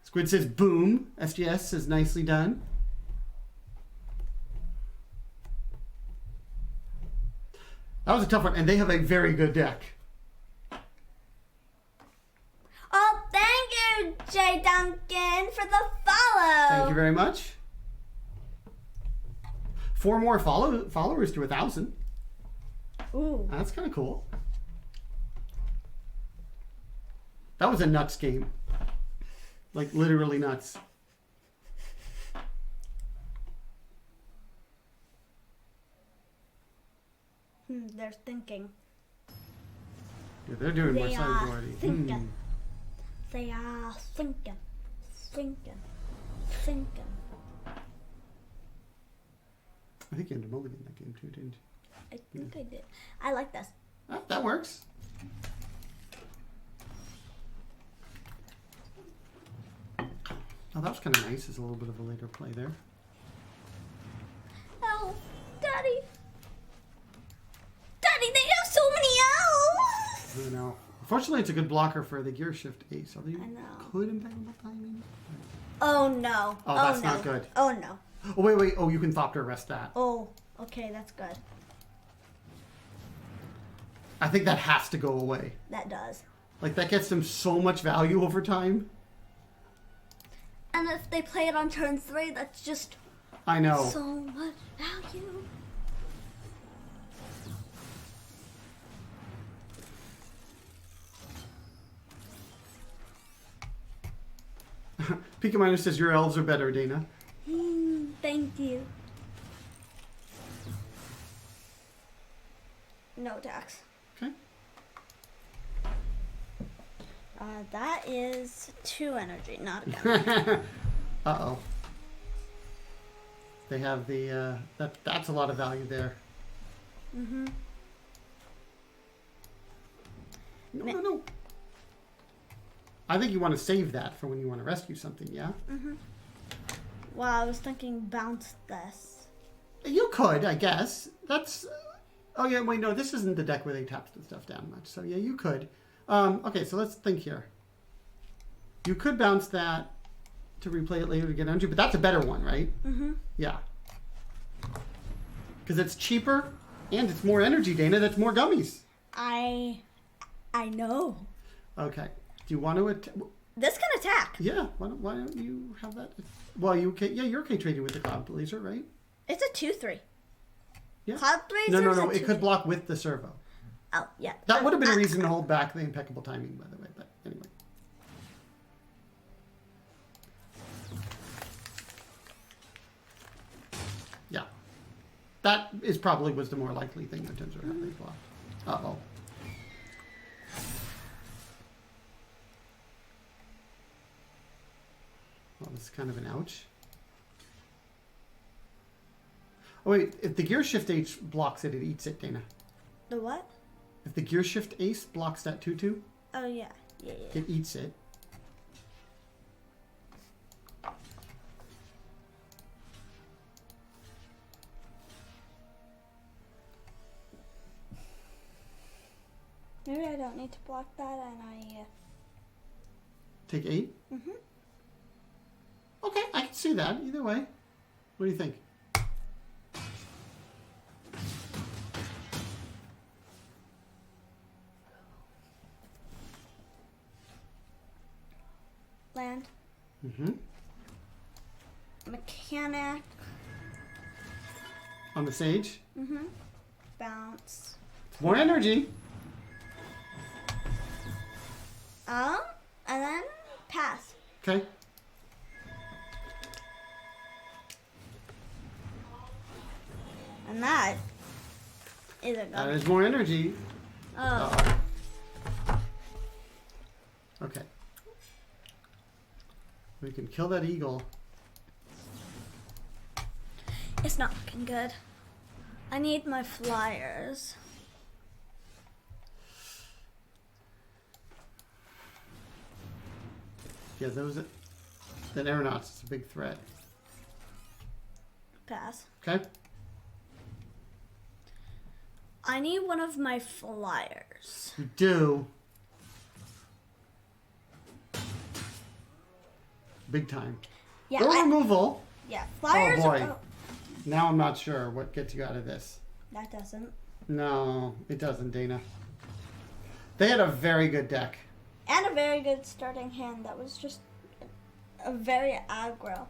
Squid says, boom. SGS says, nicely done. That was a tough one, and they have a very good deck. Oh, thank you, Jay Duncan, for the follow. Thank you very much. 4 more followers to 1,000. Ooh. That's kind of cool. That was a nuts game. Like, literally nuts. They're thinking. Yeah, they're doing more They are sideboarding. thinking. They are thinking. I think you had to mulligan that game too, didn't you? I think I did. I like this. That works. Oh, that was kind of nice. There's a little bit of a later play there. Oh, Daddy. Daddy, they have so many elves. I know. Unfortunately, it's a good blocker for the gear shift ace. Although you I know. could impeccable timing. Oh, no. Oh, that's no. not good. Oh, no. Oh, wait. Oh, you can Thopter arrest that. Oh, okay, that's good. I think that has to go away. That does. Like, that gets them so much value over time. And if they play it on turn 3, that's just I know. so much value. Pika Miner says your elves are better, Dana. Thank you. No tax. Okay. That is 2 energy, not a gun. Uh-oh. They have the, that's a lot of value there. Mm-hmm. No. I think you want to save that for when you want to rescue something, yeah? Mm-hmm. Well, I was thinking bounce this. You could, I guess. That's... oh, yeah, wait, no, this isn't the deck where they tap the stuff down much. So, yeah, you could. Okay, so let's think here. You could bounce that to replay it later to get energy, but that's a better one, right? Mm-hmm. Yeah. Because it's cheaper and it's more energy, Dana. That's more gummies. I know. Okay. Do you want to... This can attack. yeah, why don't you have that? Well, you okay? Yeah, you're okay trading with the Cloud Blazer, right? It's a 2/3. Yeah. Cloud Blazer. No. It could block with the servo. Oh, yeah. That would have been a reason to hold back the impeccable timing, by the way. But anyway. Yeah. That is probably was the more likely thing in terms of how they blocked. Uh-oh. Well, this is kind of an ouch. Oh, wait. If the gear shift H blocks it, it eats it, Dana. The what? If the gear shift ace blocks that 2/2, Oh, yeah. Yeah. it eats it. Maybe I don't need to block that and I... Take 8? Mm-hmm. Okay, I can see that. Either way. What do you think? Land. Mm-hmm. Mechanic. On the Sage? Mm-hmm. Bounce. More energy. And then pass. Okay. And that is a That go. is more energy. Oh. Uh-oh. Okay. We can kill that eagle. It's not looking good. I need my flyers. Yeah, those. That aeronauts is a big threat. Pass. Okay. I need one of my flyers. You do. Big time. Yeah. Or removal. Yeah. Flyers. Oh boy. Are, Now I'm not sure what gets you out of this. that doesn't. No, it doesn't, Dana. They had a very good deck. And a very good starting hand that was just a very aggro.